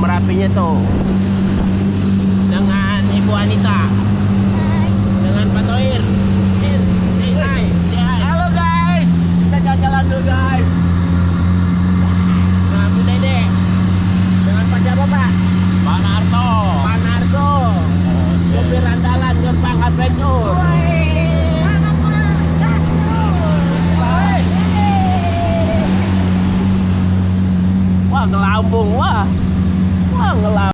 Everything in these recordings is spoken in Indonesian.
Merapinya tuh dengan Ibu Anita, dengan Pak Toir. Hai. Halo guys, kita jalan-jalan dulu guys. Nah, Bu Dede dengan Pak siapa Pak? Pak Narto. Pak Narto. Sopir andalan Gerbang Adventure. Wah, ngelambung, wah ngelambung.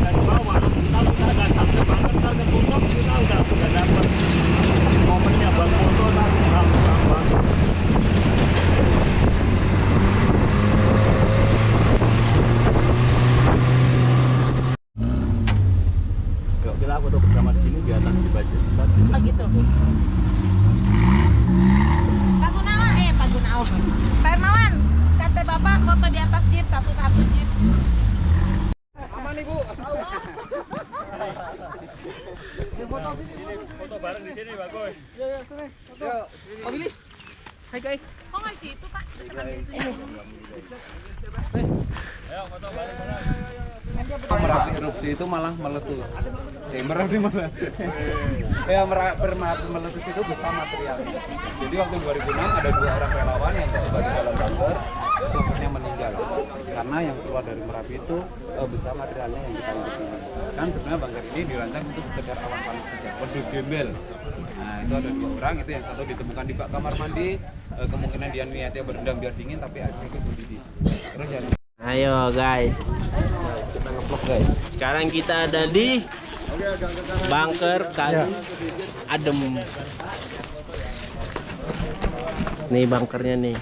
Dari bawah, kalau kita nggak sampai banget, sampai puncak kita udah dapat momennya buat foto dan gampang. Yuk kita foto bersama di sini di atas di baju. Oh gitu. Pak Hermawan, kata Bapak foto di atas jeep, satu-satu jeep. Aman Ibu. Foto bareng di sini bagus. Yuk, sini. Yuk, sini. Oh, Billy. Hai guys. Kok nggak sih itu Pak? Ayo foto bareng. Merapi erupsi itu malah meletus. Merapi mana? Ya Merapi meletus itu besar material. Jadi waktu 2006 ada 2 orang relawan yang terlibat di dalam bunker itu akhirnya meninggal karena yang keluar dari Merapi itu besar materialnya yang kita hidup ini. Kan sebenarnya bunker ini dirancang untuk sekedar awan panas saja, pedus gembel. Nah itu ada 2 orang, itu yang satu ditemukan di bak kamar mandi, kemungkinan dia niatnya berendam biar dingin tapi akhirnya itu mendidih. Terus jadi Ayo guys, kita ngeplok guys. sekarang kita ada di bunker kali adem. Nih bunkernya nih.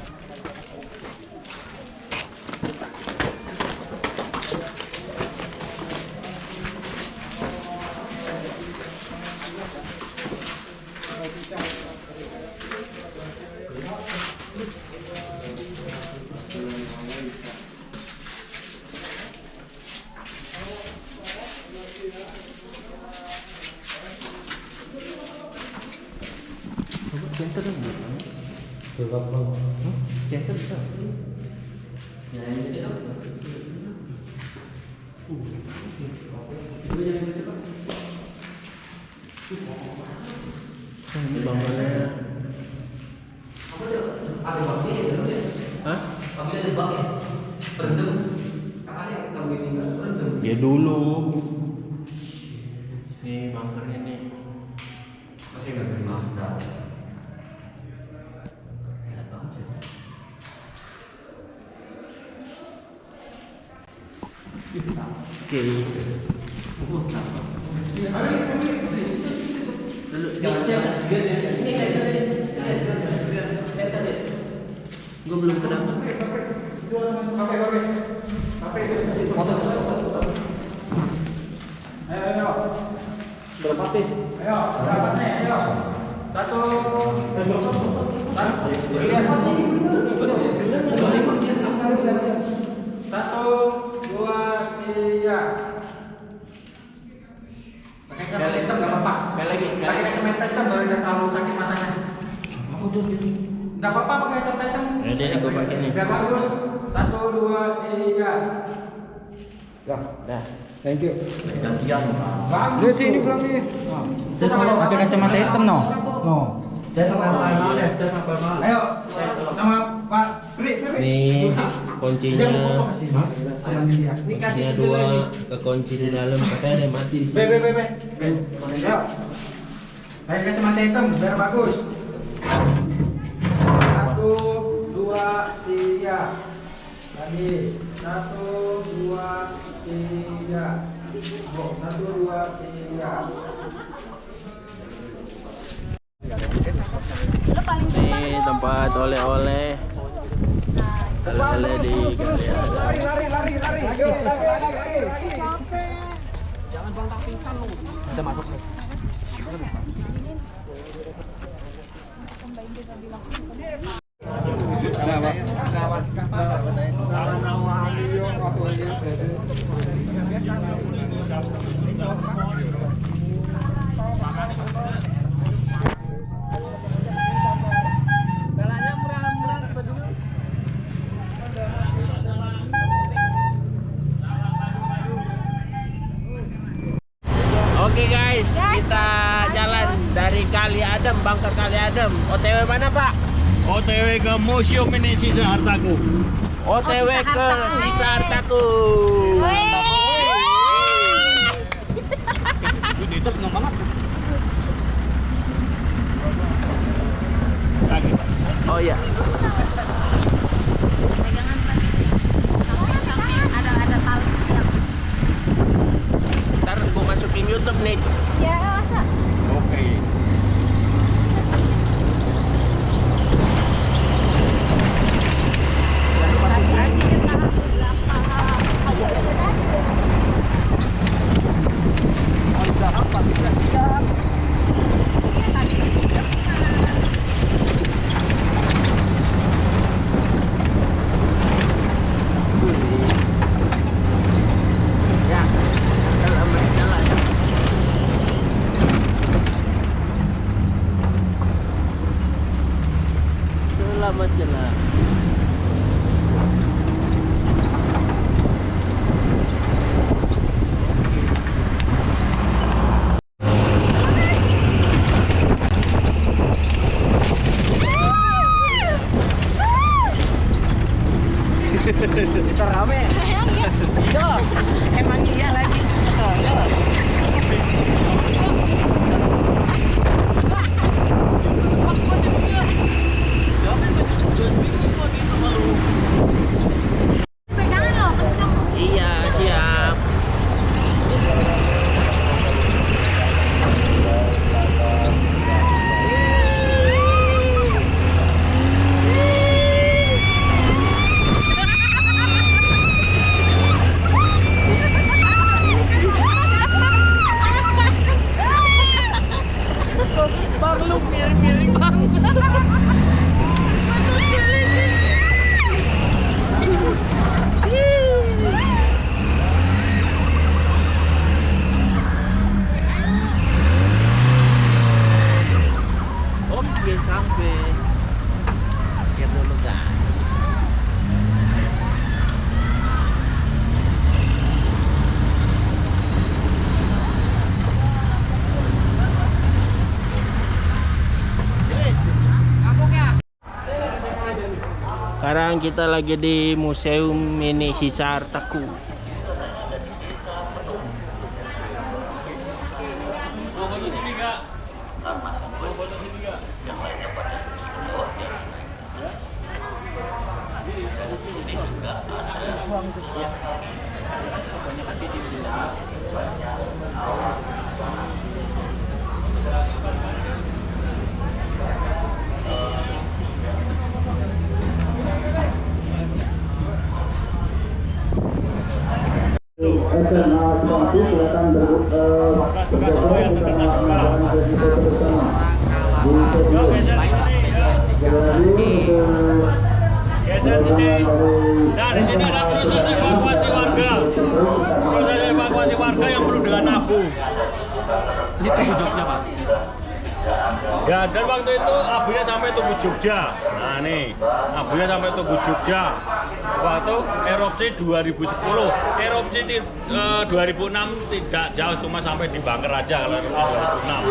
Center dong. Coba bang. Center bisa. Nah ini sih dong. Itu yang cepat. Ini bangunannya. Apa dia? Ada baknya ya? Hah? Baknya ada bak ya? Berendam. Katanya tahu ini nggak berendam. Ya dulu. Nih bunkernya nih. Masih nggak termasuk dah. Oke. Gue belum pernah. Ayo. Berapa sih? Ayo, berapanya? Ayo. Satu. Satu, dua, tiga. Pakai kacamata hitam nggak apa-apa. Sekali lagi. Pakai kacamata hitam baru udah terlalu sakit matanya. Aku tuh. Nggak apa-apa pakai kacamata hitam. Ini gue pakai nih. Biar bagus. Satu, dua, tiga. Dah. Thank you. Gantian. Lihat sini pulang nih. Saya sama Pakai kacamata hitam no. Saya sama Pak Iman ya, saya sama Pak Iman. Ayo sama Pak Pri. Nih kuncinya, Ini kasih kuncinya dua, kekunci di dalam, katanya ada yang mati di sini. Ayo. Pakai kacamata hitam biar bagus. 1, 2, 3. Lagi 1, 2, 3. Oh, 1, 2, 3. Nih tempat oleh-oleh, oleh-oleh di Galian. Lari. Lagi. Jangan bangtak pingsan lu. Ada masuk nih. Oke guys, kita jalan dari Kali Adem, Bangka Kali Adem. OTW mana Pak? OTW ke Museum ini Sisa Hartaku. OTW ke Sisa Hartaku. Itu seneng banget. Oh iya. Pegangan samping ada tali yang. Ntar gua masukin YouTube nih. Ya, masa. Oke. Ya, selamat jalan. Selamat jalan. Kita rame. Iya. Emang iya lagi. Pegangan loh, kencang. Iya, siap. Bang, lu miring-miring bang. Oke, sampai. Parkir dulu guys. Sekarang kita lagi di Museum Mini Sisa Hartaku. Nah, di sini ada proses evakuasi warga. Proses evakuasi warga yang penuh dengan abu. Ini tubuh Jogja, Pak. Ya, dan waktu itu abunya sampai Tugu Jogja. Nah, nih, abunya sampai Tugu Jogja. waktu erupsi 2010. Erupsi 2006 tidak jauh, cuma sampai di Bangker aja kalau erupsi 2006.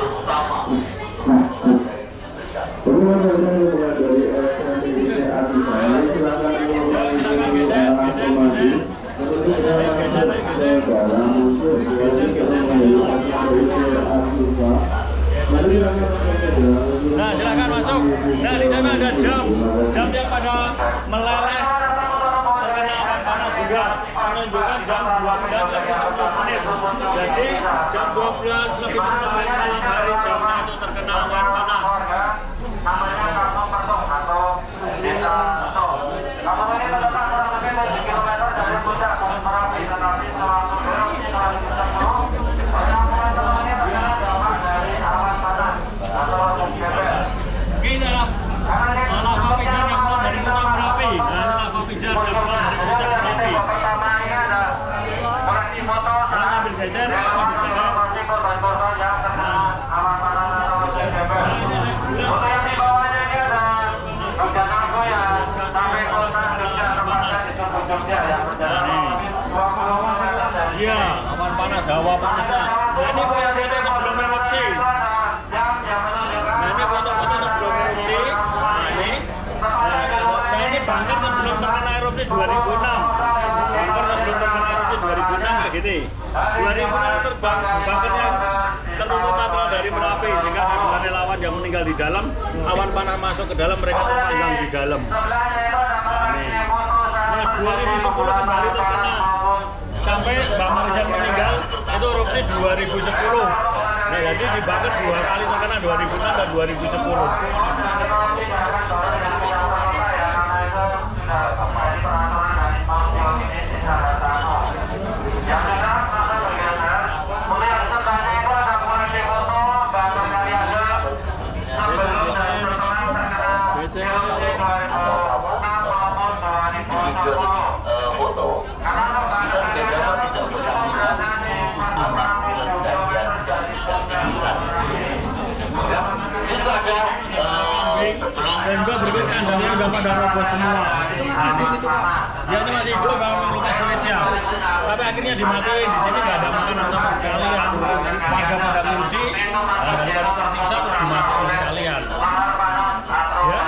Nah, silakan masuk. Nah, di sana ada jam yang pada meleleh terkena awan panas juga, menunjukkan jam 12 lebih 10 menit. Jadi jam 12 lebih 10 menit malam hari jamnya itu terkena awan panas. Namanya Kampung Pertung atau Desa Pertung. Kampung ini terletak kurang lebih 7 km dari puncak Gunung Merapi, tetapi sewaktu erupsi 2010 penampungan Pertung ini terkena dampak dari awan panas atau gebel. Ini adalah lava pijar yang keluar dari Gunung Merapi. Nah, ini lava pijar yang keluar dari Gunung Merapi. Pertama ini ada koleksi foto saat ambil geser, koleksi korban-korban yang terkena awan panas atau gebel. Foto yang di bawahnya ini ada Jogja Nagoya sampai kota Jogja, tempatnya di Sumber Jogja yang berjarak 20 km dari. Iya, awan panas, hawa panasnya. Nah, ini foto sebelum erupsi. Nah, ini foto-foto sebelum erupsi. Nah, ini Bangker sebelum terkena erupsi 2006. Bangker sebelum terkena erupsi 2006 kayak gini. 2006 terbang Bangkernya tertutup material dari Merapi sehingga ada dua relawan yang meninggal di dalam. Awan panas masuk ke dalam, mereka terpanggang di dalam. Nah, 2010 kembali terkena sampai Bang Marijan meninggal itu erupsi 2010. Nah, jadi di Bangker dua kali terkena 2006 dan 2010. Dan juga berikut kandangnya udah pada roboh semua. Ya, ini masih hidup, memang luka kulitnya. Tapi akhirnya dimatiin. Di sini nggak ada makanan sama sekalian. Warga pada kursi, daripada tersiksa terus dimatiin sekalian. Ya,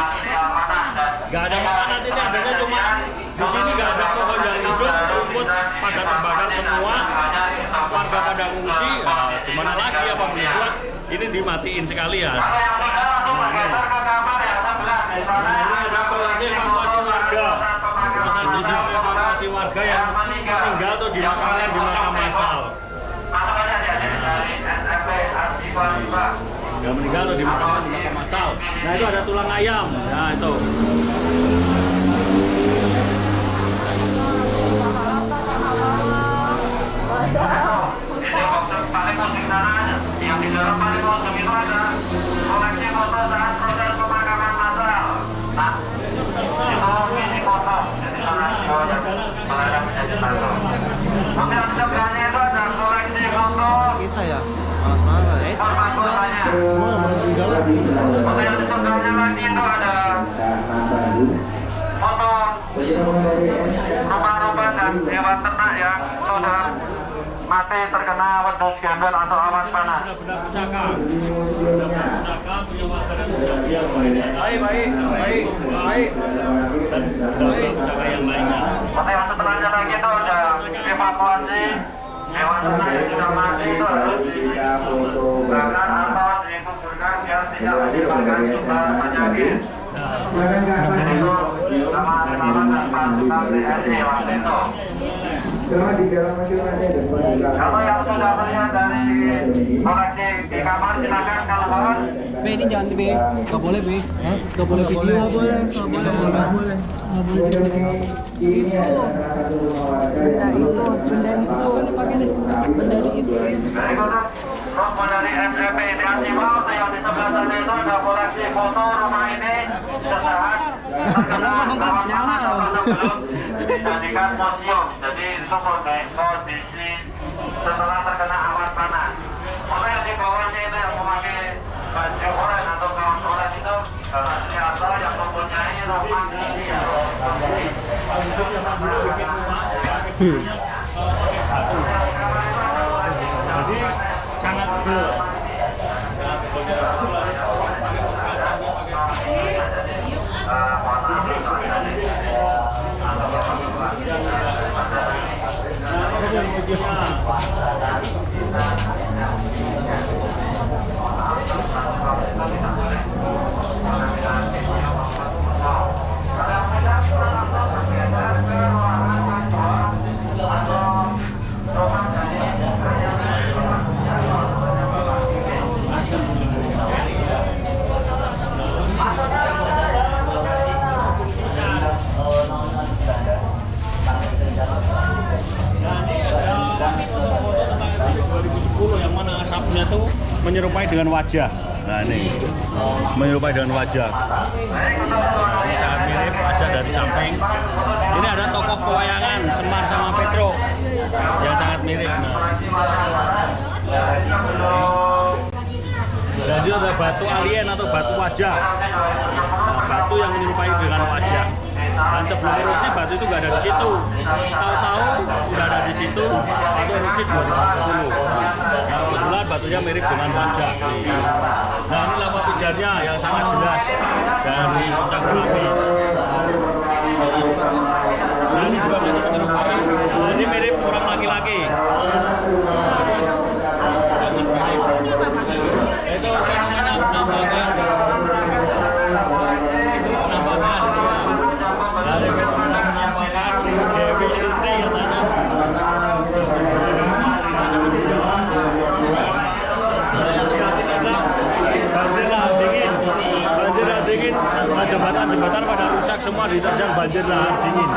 nggak ada makanan sini, adanya cuma di sini nggak ada pohon yang hijau, rumput pada terbakar semua. Warga pada kursi, gimana lagi apa buat ini dimatiin sekalian. Nah, ini ada proses evakuasi warga. Proses evakuasi warga yang meninggal atau dimakamkan di makam massal. Yang meninggal atau dimakamkan di makam massal. Nah, itu ada tulang ayam. Nah, itu. Ini box paling penting sana. Yang di dalam paling penting itu ada koleksi foto saat proses pemakaman massal. Nah, itu mini foto. Jadi sana semuanya menghadap menjadi satu. Kemudian sebelahnya itu ada koleksi foto. Kita ya, malas-malas ya. Korban-korbannya. Kemudian di sebelahnya lagi itu ada foto rumah-rumah dan hewan ternak yang sudah mati terkena wedus gembel atau awan panas. Baik. Yang setelahnya lagi itu ada evakuasi hewan ternak yang sudah mati itu harus dibakar atau dikuburkan biar tidak menyebabkan sumber penyakit. Itu sama relawan dan pasukan TNI waktu itu. Kalau yang sudah melihat dari koleksi di kamar silakan keluar. B ini jangan B, nggak boleh B, nggak boleh video, nggak boleh. Kelompok dari SCP Ideasi Mau yang di sebelah sana itu ada koleksi foto rumah ini sesaat belum dijadikan museum. Jadi itu kondisi setelah terkena awan panas. Foto yang di bawahnya itu yang memakai baju oranye atau kaos oranye itu siapa yang mempunyai rumah ini. batu. Jadi sangat tebal. Sangat tebal. Yang mana asapnya tuh menyerupai dengan wajah. Nah ini menyerupai dengan wajah. Ini sangat mirip wajah dari samping. Ini ada tokoh pewayangan Semar sama Petro yang sangat mirip. Dan itu ada batu alien atau batu wajah. Nah, batu yang menyerupai dengan wajah. Dan sebelum erupsi batu itu nggak ada di situ. Tahu-tahu udah ada di situ. Itu erupsi 2010. Nah, kebetulan batunya mirip dengan wajah. Nah ini lava pijarnya yang sangat jelas dari puncak Merapi. Nah ini juga menyerupai. Nah, ini mirip orang laki-laki. Itu fenomena penampakan. Dari fenomena penampakan Dewi Surti katanya. Banjir lahar dingin, jembatan-jembatan pada rusak semua diterjang banjir lahar dingin.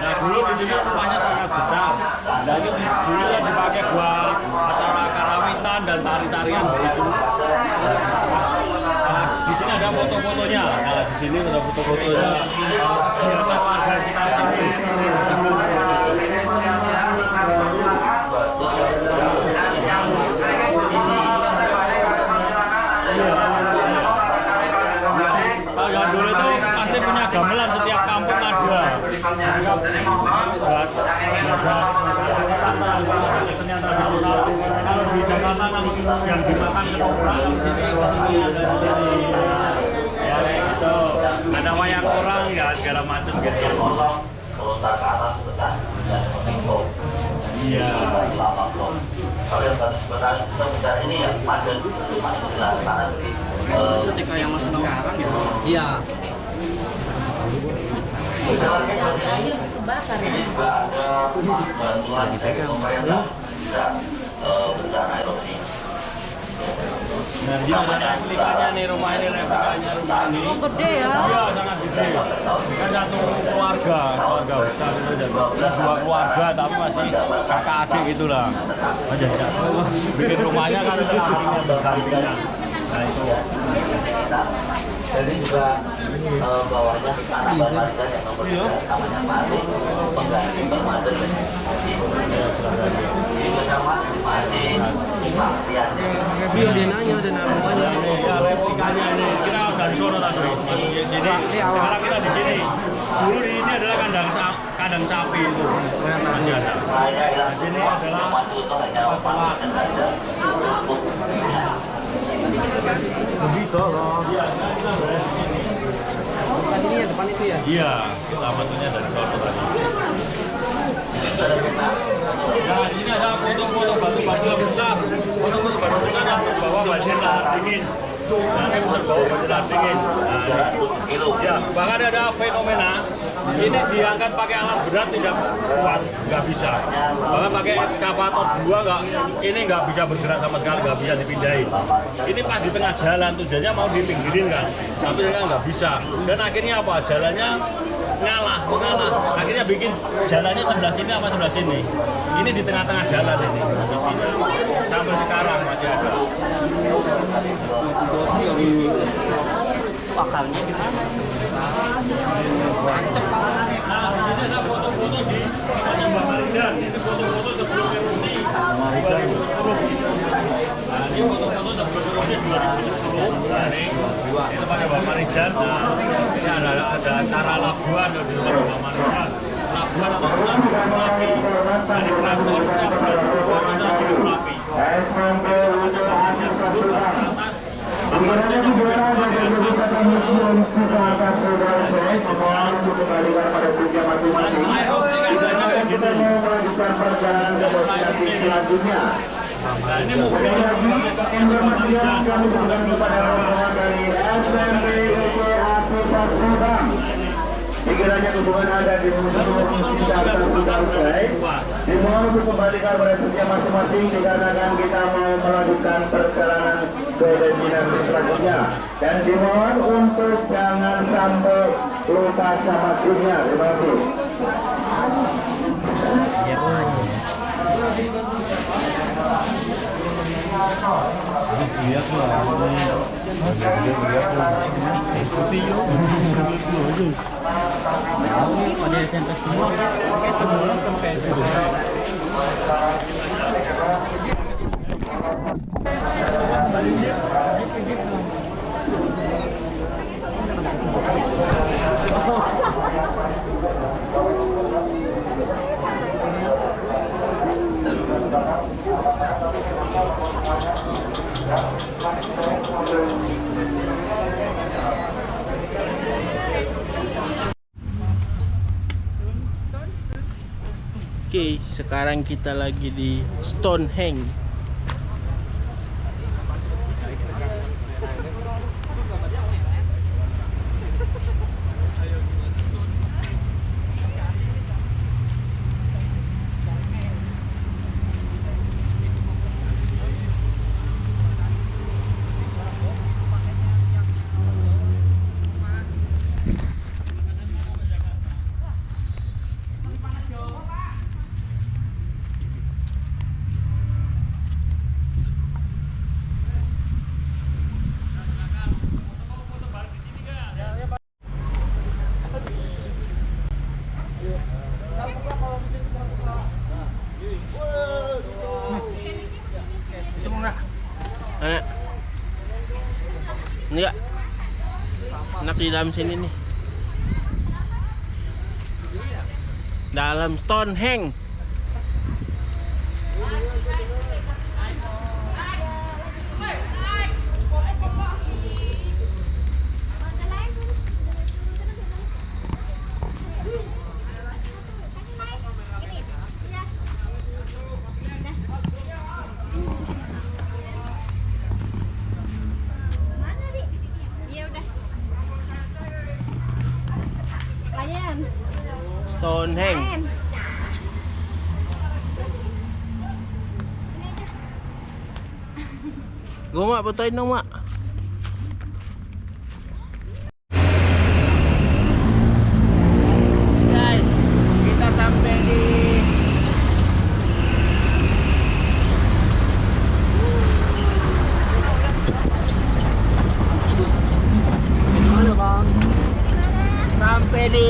Nah dulu di sini rumahnya sangat besar. Dan itu dulu yang dipakai buat acara karawitan dan tari-tarian begitu. Nah, di sini ada foto-fotonya. Nah di sini ada foto-fotonya. Biarkan warga kita sini. Kalau dulu itu pasti punya gamelan, setiap kampung ada. Kesenian tradisional. Kalau di Jakarta yang dimakan ketoprak di sini ada di sini. Ya kayak gitu. Ada wayang orang ya segala macam gitu. Iya. Kalau yang sebentar ini yang padat cuma istilah tanah jadi setika yang masih sekarang ya. Iya. Kebakar. Juga ada bantuan dari pemerintah bisa bencana erupsi. Nah, di sini ada replikannya nih, rumah ini replikanya rumah ini. Gede ya? Iya, sangat gede. Kan satu keluarga besar itu ada 2 keluarga tapi masih kakak adik gitulah. Aja bikin rumahnya kan sampingnya berdampingan. Nah itu. Jadi juga bawahnya tanah bantar dan yang nomor 3 namanya Pati pengganti Permaden di kecamatan Pati Paktian. Iya dia nanya ada namanya. Ya replikannya ini kita dari sono tadi masuk di sini. Sekarang kita di sini. Dulu di ini adalah kandang sapi itu masih ada. Di sini adalah Begitu loh. Iya, kita berada di sini. Tadi ini ya depan itu ya. Iya, kita amatunya dari sono tadi. Nah, ini ada foto-foto batu-batu yang besar. Foto-foto batu besar yang terbawa banjir lahar dingin. Nah, ini terbawa banjir lahar dingin. Nah, ya, bahkan ada fenomena ini diangkat pakai alat berat tidak kuat, nggak bisa. Bahkan pakai ekskavator 2 ini nggak bisa bergerak sama sekali, nggak bisa dipindahin. Ini pas di tengah jalan, tujuannya mau dipinggirin kan, tapi nggak bisa. Dan akhirnya apa? Jalannya mengalah. Akhirnya bikin jalannya sebelah sini sama sebelah sini. Ini di tengah-tengah jalan ini, di sini. Sampai sekarang masih ada. Pakalnya di mana? Nah, ini ada foto-foto di tempatnya Mbak Marijan. Ini foto-foto sebelum erupsi 2010. Nah, ini foto-foto sebelum erupsi 2010. Nah, ini tempatnya Mbak Marijan. Nah, ini ada acara labuan di tempatnya Mbak Marijan. Labuan atau bulan cukup api. Nah, ini traktor yang berjuang kita cukup api. Digerakkan bendera dari wisata museum Sukarta Saudara saya semua dikembalikan pada tujuan masing-masing. Kita mau melanjutkan perjalanan ke destinasi selanjutnya. Sekali lagi informasi yang kami berikan kepada rombongan dari SMP UPAP Pasukan. Sekiranya hubungan ada di museum Sukarta sudah usai, dimohon untuk kembalikan pada tujuan masing-masing dikarenakan kita mau melanjutkan perjalanan ke destinasi selanjutnya, dan dimohon untuk jangan sampai lupa sama dunia. Terima kasih. Oke, sekarang kita lagi di Stonehenge. Enggak. Enak di dalam sini nih. Dalam Stonehenge. Stonehenge. Gue mak fotoin dong mak. Guys, kita sampai di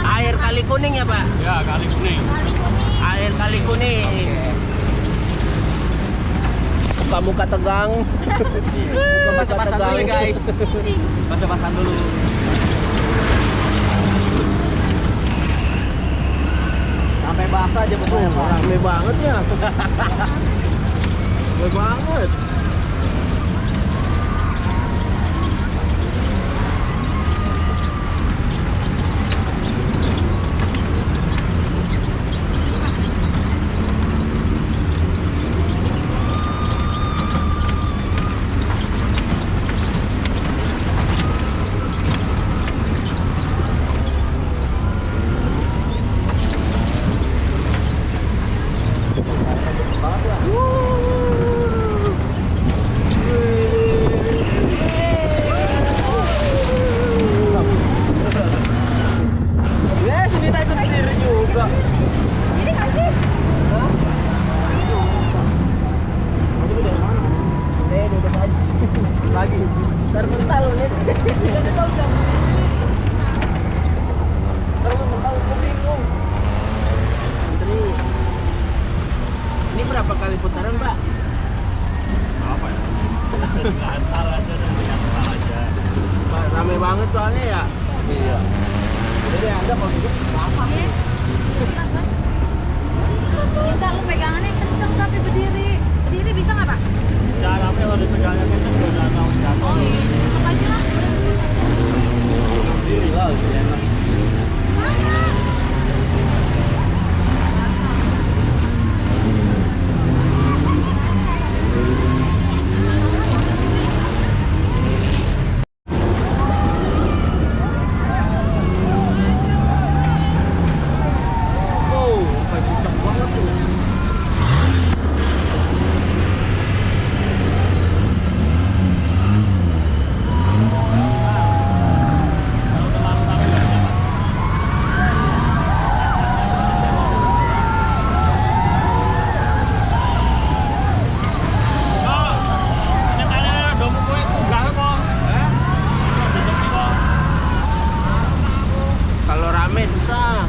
Air Kali Kuning ya Pak? Ya, Kali Kuning. Air Kali Kuning. Muka-muka tegang. Muka-muka tegang dulu, guys. Basah-basahan dulu. Sampai basah aja pokoknya Pak. Rame banget ya. Rame banget. Kita lu pegangannya kenceng tapi berdiri. Berdiri bisa nggak, Pak? Bisa, tapi kalau dipegangnya kenceng udah tahu jatuh. Oh iya, apa aja lah. Diri lah, lebih enak. Kalau rame susah.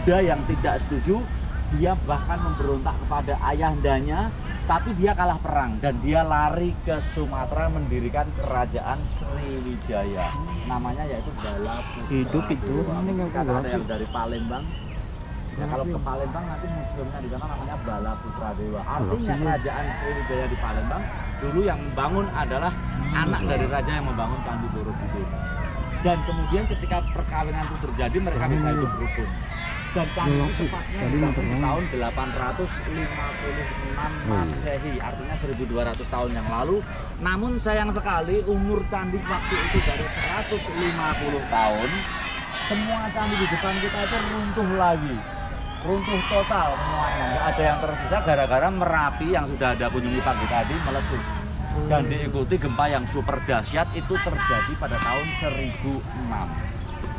Buddha yang tidak setuju, dia bahkan memberontak kepada ayahandanya, tapi dia kalah perang dan dia lari ke Sumatera mendirikan kerajaan Sriwijaya. Namanya yaitu Balaputra. Hidup itu. Kan ada yang dari Palembang. Ya, kalau ke Palembang nanti museumnya di sana namanya Balaputra Dewa. Artinya kerajaan Sriwijaya di Palembang dulu yang membangun adalah anak dari raja yang membangun Candi Borobudur. Dan kemudian ketika perkawinan itu terjadi, mereka bisa hidup rukun. Dan candi tepatnya di tahun 856 Masehi, artinya 1200 tahun yang lalu. Namun sayang sekali umur candi waktu itu dari 150 tahun. Semua candi di depan kita itu runtuh lagi, runtuh total semuanya. Nggak ada yang tersisa gara-gara Merapi yang sudah ada kunjungi pagi tadi meletus. Dan diikuti gempa yang super dahsyat itu terjadi pada tahun 1006.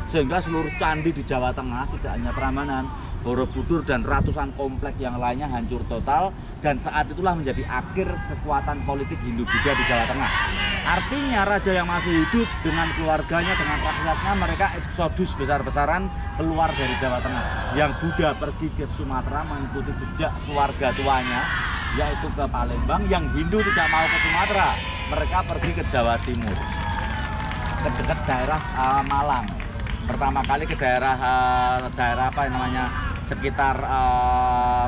Sehingga seluruh candi di Jawa Tengah, tidak hanya Prambanan, Borobudur dan ratusan komplek yang lainnya hancur total. Dan saat itulah menjadi akhir kekuatan politik Hindu-Buddha di Jawa Tengah. Artinya raja yang masih hidup dengan keluarganya, dengan rakyatnya, mereka eksodus besar-besaran keluar dari Jawa Tengah. Yang Buddha pergi ke Sumatera mengikuti jejak keluarga tuanya, yaitu ke Palembang. Yang Hindu tidak mau ke Sumatera, mereka pergi ke Jawa Timur, ke dekat daerah Malang. Pertama kali ke daerah apa namanya sekitar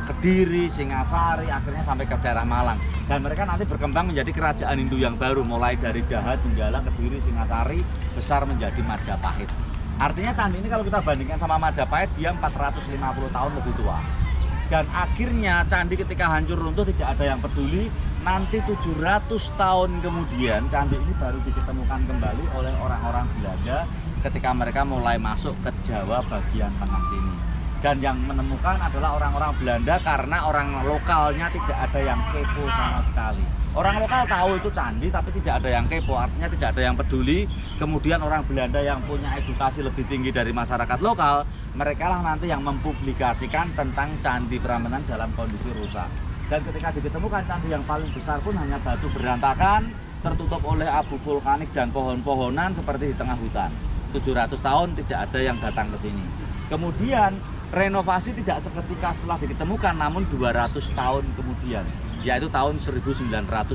Kediri, Singasari, akhirnya sampai ke daerah Malang. Dan mereka nanti berkembang menjadi kerajaan Hindu yang baru, mulai dari Daha, Jenggala, Kediri, Singasari, besar menjadi Majapahit. Artinya candi ini kalau kita bandingkan sama Majapahit, dia 450 tahun lebih tua. Dan akhirnya candi ketika hancur runtuh tidak ada yang peduli. Nanti 700 tahun kemudian candi ini baru ditemukan kembali oleh orang-orang Belanda ketika mereka mulai masuk ke Jawa bagian tengah sini. Dan yang menemukan adalah orang-orang Belanda karena orang lokalnya tidak ada yang kepo sama sekali. Orang lokal tahu itu candi tapi tidak ada yang kepo, artinya tidak ada yang peduli. Kemudian orang Belanda yang punya edukasi lebih tinggi dari masyarakat lokal, mereka lah nanti yang mempublikasikan tentang Candi Prambanan dalam kondisi rusak. Dan ketika ditemukan candi yang paling besar pun hanya batu berantakan, tertutup oleh abu vulkanik dan pohon-pohonan seperti di tengah hutan. 700 tahun tidak ada yang datang ke sini. Kemudian renovasi tidak seketika setelah ditemukan, namun 200 tahun kemudian, yaitu tahun 1918.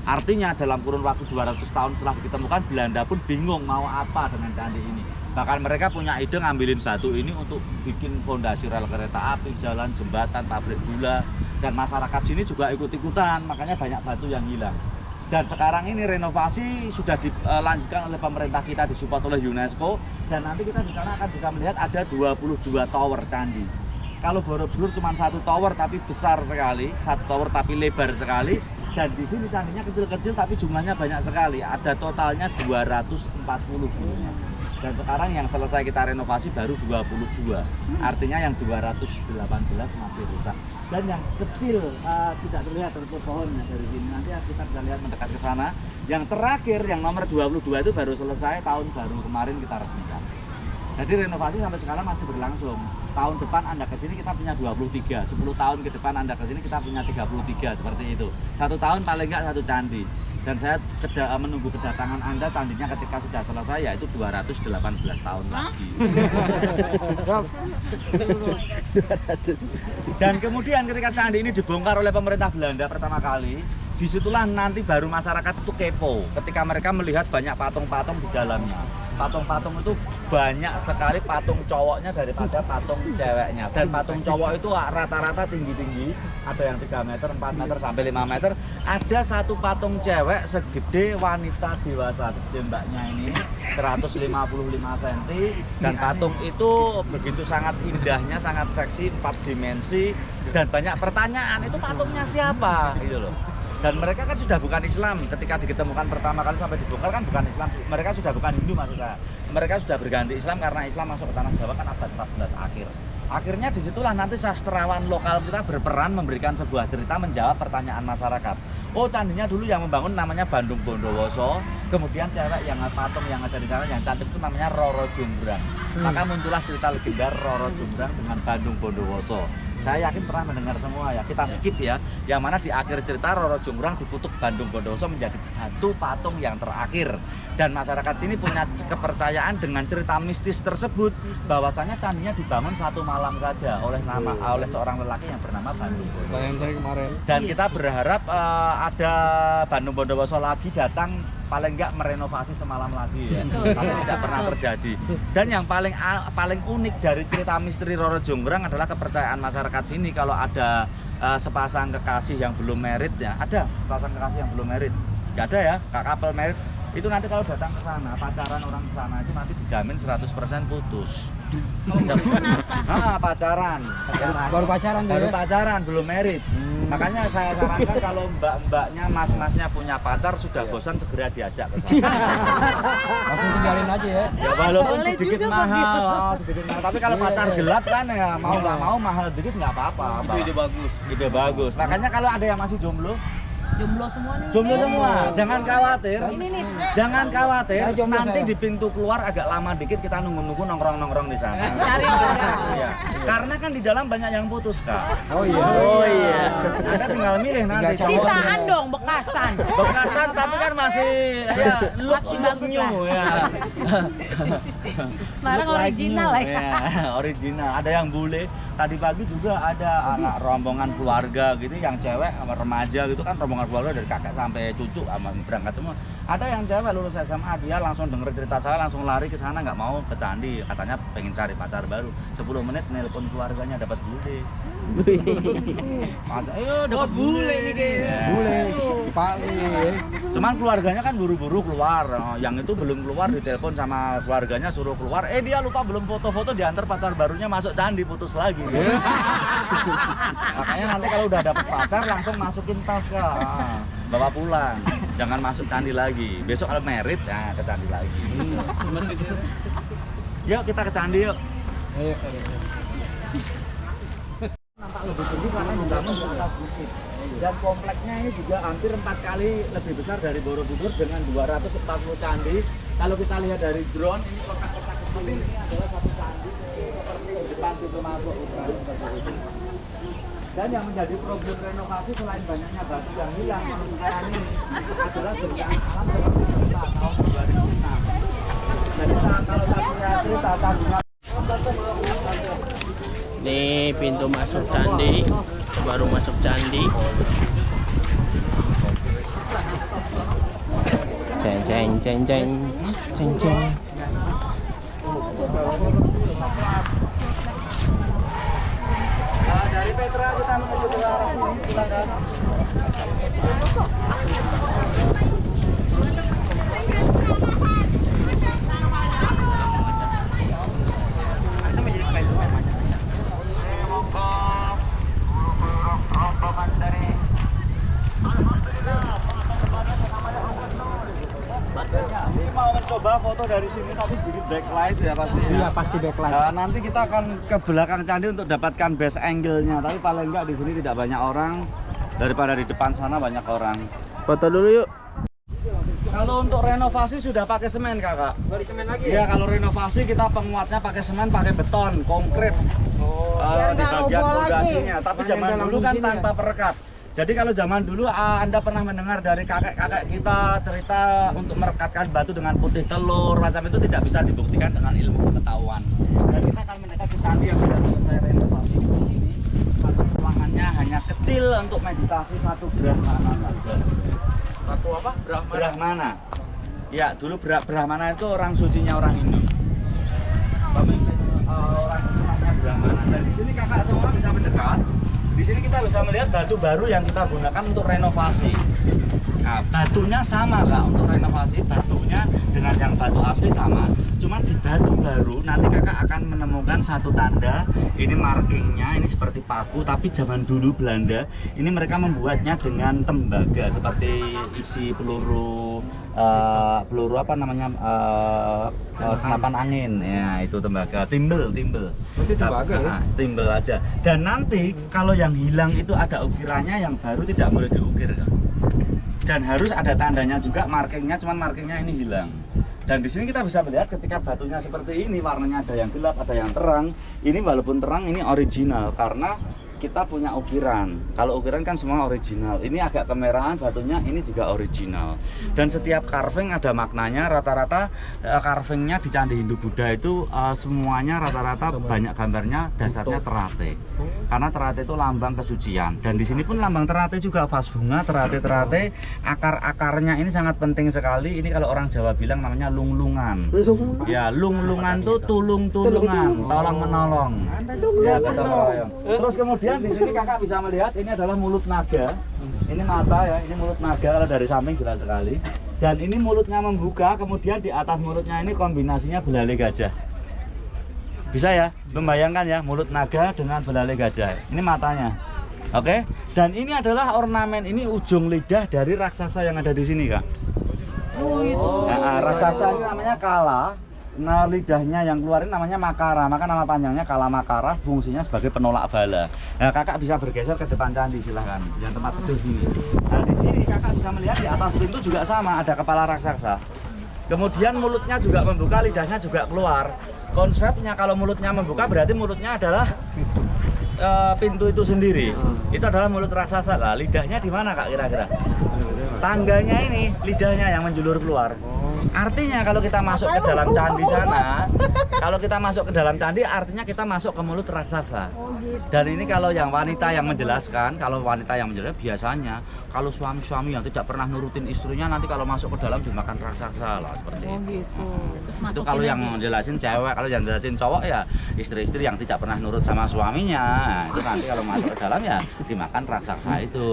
Artinya dalam kurun waktu 200 tahun setelah ditemukan, Belanda pun bingung mau apa dengan candi ini. Bahkan mereka punya ide ngambilin batu ini untuk bikin fondasi rel kereta api, jalan, jembatan, pabrik gula. Dan masyarakat sini juga ikut-ikutan, makanya banyak batu yang hilang. Dan sekarang ini renovasi sudah dilanjutkan oleh pemerintah kita, disupport oleh UNESCO. Dan nanti kita di sana akan bisa melihat ada 22 tower candi. Kalau Borobudur cuma 1 tower tapi besar sekali, 1 tower tapi lebar sekali. Dan di sini candinya kecil-kecil tapi jumlahnya banyak sekali. Ada totalnya 240 punya. Dan sekarang yang selesai kita renovasi baru 22. Artinya yang 218 masih rusak. Dan yang kecil tidak terlihat tertutup pohonnya dari sini. Nanti kita bisa lihat mendekat ke sana. Yang terakhir yang nomor 22 itu baru selesai tahun baru kemarin kita resmikan. Jadi renovasi sampai sekarang masih berlangsung. Tahun depan Anda ke sini kita punya 23, 10 tahun ke depan Anda ke sini kita punya 33, seperti itu. 1 tahun paling enggak 1 candi. Dan saya menunggu kedatangan Anda candinya ketika sudah selesai, yaitu 218 tahun lagi. Dan kemudian ketika candi ini dibongkar oleh pemerintah Belanda pertama kali, disitulah nanti baru masyarakat itu kepo ketika mereka melihat banyak patung-patung di dalamnya. Patung-patung itu banyak sekali patung cowoknya daripada patung ceweknya. Dan patung cowok itu rata-rata tinggi-tinggi, ada yang 3 meter, 4 meter, sampai 5 meter. Ada satu patung cewek segede wanita dewasa, segede mbaknya ini, 155 cm. Dan patung itu begitu sangat indahnya, sangat seksi, 4 dimensi. Dan banyak pertanyaan, itu patungnya siapa? Gitu loh. Dan mereka kan sudah bukan Islam ketika ditemukan pertama kali sampai dibongkar kan bukan Islam. Mereka sudah bukan Hindu maksud saya. Mereka sudah berganti Islam karena Islam masuk ke tanah Jawa kan abad 14 akhir. Akhirnya disitulah nanti sastrawan lokal kita berperan memberikan sebuah cerita menjawab pertanyaan masyarakat. Oh, candinya dulu yang membangun namanya Bandung Bondowoso. Kemudian cewek yang patung yang ada di sana yang cantik itu namanya Roro Jonggrang. Maka muncullah cerita legenda Roro Jonggrang dengan Bandung Bondowoso. Saya yakin pernah mendengar semua ya. Kita skip ya. Yang mana di akhir cerita Roro Jonggrang dikutuk Bandung Bondowoso menjadi batu patung yang terakhir. Dan masyarakat sini punya kepercayaan dengan cerita mistis tersebut bahwasanya candinya dibangun 1 malam saja oleh seorang lelaki yang bernama Bandung Bondowoso. Dan kita berharap ada Bandung Bondowoso lagi datang, paling enggak merenovasi semalam lagi ya. Tapi tidak pernah terjadi. Dan yang paling unik dari cerita misteri Roro Jonggrang adalah kepercayaan masyarakat sini kalau ada sepasang kekasih yang belum married ya. Ada sepasang kekasih yang belum married. Enggak ada ya, couple married. Itu nanti kalau datang ke sana, pacaran orang ke sana itu nanti dijamin 100% putus. Pacaran. Baru pacaran Baru pacaran, belum married. Makanya saya sarankan kalau mbak-mbaknya, mas-masnya punya pacar sudah bosan segera diajak ke sana. Langsung tinggalin aja ya. Ya walaupun sedikit mahal, tapi kalau pacar gelap kan ya mau nggak mau mahal sedikit nggak apa-apa. Itu ide bagus. Ide bagus. Makanya kalau ada yang masih jomblo semua nih. Jomblo semua, jangan khawatir. Ini nih. Jangan khawatir, Saya jomblo, nanti saya. di pintu keluar agak lama dikit kita nunggu-nunggu nongkrong-nongkrong di sana. Cari orang. Iya. Karena kan di dalam banyak yang putus, Kak. Oh iya. Oh iya. Anda tinggal milih nanti cowoknya. Sisaan dong, bekasan. Bekasan tapi kan masih ya Masih bagus new, lah. ya. Barang Look like original new, lah ya. original. Ada yang bule. Tadi pagi juga ada anak rombongan keluarga gitu yang cewek sama remaja gitu kan, rombongan keluarga dari kakak sampai cucu sama berangkat semua. Ada yang cewek lulus SMA, dia langsung denger cerita saya, langsung lari ke sana, nggak mau ke candi, katanya pengen cari pacar baru. 10 menit nelpon keluarganya dapat bule. Ayo dapat bule nih kayaknya. Bule, paling. Cuman keluarganya kan buru-buru keluar. Yang itu belum keluar ditelepon sama keluarganya suruh keluar. Dia lupa belum foto-foto, diantar pacar barunya masuk candi, putus lagi. Makanya nanti kalau udah dapet pacar langsung masukin tas Kak. Bawa pulang, jangan masuk candi lagi. Besok kalau merit, ya ke candi lagi. Yuk kita ke candi yuk. Nampak lebih tinggi karena dibangun di atas bukit. Dan kompleknya ini juga hampir 4 kali lebih besar dari Borobudur dengan 240 candi. Kalau kita lihat dari drone, ini kotak-kotak kecil ini adalah satu candi seperti di depan pintu masuk seperti itu. Dan yang menjadi problem renovasi selain banyaknya batu yang hilang menurut saya ini adalah bencana alam seperti gempa tahun 2006. Jadi kalau saya cerita tadinya Ini pintu masuk candi, baru masuk candi. Ceng ceng ceng ceng ceng ceng. dari Petra kita menuju ke arah sini, silakan. Ini mau mencoba foto dari sini tapi sedikit backlight ya pasti ya. Iya pasti backlight. Nah, nanti kita akan ke belakang candi untuk dapatkan best angle-nya. Tapi paling enggak di sini tidak banyak orang daripada di depan sana banyak orang. Foto dulu yuk. Kalau untuk renovasi sudah pakai semen kakak. Dari semen lagi Ya kalau renovasi kita penguatnya pakai semen, pakai beton, konkret di bagian fondasinya. Tapi zaman dulu kan tanpa perekat. Jadi kalau zaman dulu Anda pernah mendengar dari kakek-kakek kita cerita untuk merekatkan batu dengan putih telur macam itu tidak bisa dibuktikan dengan ilmu pengetahuan. Dan kita akan mendekati candi yang sudah selesai renovasi ini. Satu ruangannya hanya kecil untuk meditasi satu Brahmana saja. Satu apa? Brahmana. Ya, dulu Brahmana itu orang sucinya orang Hindu. Pemimpin orang Hindu namanya Brahmana. Dan di sini kakak semua bisa mendekat. Di sini kita bisa melihat batu baru yang kita gunakan untuk renovasi. Nah, batunya sama kak untuk renovasi, batunya dengan yang batu asli sama. Cuman di batu baru nanti kakak akan menemukan satu tanda. Ini markingnya, ini seperti paku, tapi zaman dulu Belanda ini mereka membuatnya dengan tembaga seperti isi peluru apa namanya senapan angin. Ya itu tembaga, timbel. Itu tembaga ya? Timbel aja. Dan nanti kalau yang hilang itu ada ukirannya, yang baru tidak boleh diukir kak. Dan harus ada tandanya juga, markingnya, cuman markingnya ini hilang. Dan di sini kita bisa melihat ketika batunya seperti ini, warnanya ada yang gelap, ada yang terang. Ini walaupun terang, ini original karena kita punya ukiran. Kalau ukiran kan semua original. Ini agak kemerahan batunya, ini juga original. Dan setiap carving ada maknanya. Rata-rata carvingnya di Candi Hindu Buddha itu semuanya rata-rata banyak gambarnya dasarnya terate. Karena terate itu lambang kesucian. Dan di sini pun lambang terate juga, vas bunga, terate. Akar-akarnya ini sangat penting sekali. Ini kalau orang Jawa bilang namanya lunglungan. Ya, lunglungan itu tulung-tulungan, tolong menolong. Ya, terus kemudian di sini kakak bisa melihat ini adalah mulut naga. Ini mata ya, ini mulut naga kalau dari samping jelas sekali. Dan ini mulutnya membuka, kemudian di atas mulutnya ini kombinasinya belalai gajah. Bisa ya, membayangkan ya, mulut naga dengan belalai gajah. Ini matanya. Oke. Dan ini adalah ornamen, ini ujung lidah dari raksasa yang ada di sini kak. Oh itu. Nah, raksasa ini namanya Kala. Nah, lidahnya yang keluarin namanya Makara, maka nama panjangnya Kala Makara, fungsinya sebagai penolak bala. Nah, kakak bisa bergeser ke depan candi, silahkan. Yang tempat teduh sini. Nah, di sini kakak bisa melihat di atas pintu juga sama, ada kepala raksasa. Kemudian mulutnya juga membuka, lidahnya juga keluar. Konsepnya kalau mulutnya membuka berarti mulutnya adalah pintu itu sendiri. Itu adalah mulut raksasa. Lah, lidahnya di mana kak kira-kira? Tangganya ini, lidahnya yang menjulur keluar. Artinya kalau kita masuk ke dalam candi sana, kalau kita masuk ke dalam candi artinya kita masuk ke mulut raksasa. Dan ini kalau yang wanita yang menjelaskan, biasanya kalau suami-suami yang tidak pernah nurutin istrinya nanti kalau masuk ke dalam dimakan raksasa lah seperti Oh itu. gitu. Terus Itu masukin kalau yang lagi. jelasin cewek, kalau yang jelasin cowok ya istri-istri yang tidak pernah nurut sama suaminya. Nah, itu nanti kalau masuk ke dalam ya dimakan raksasa itu.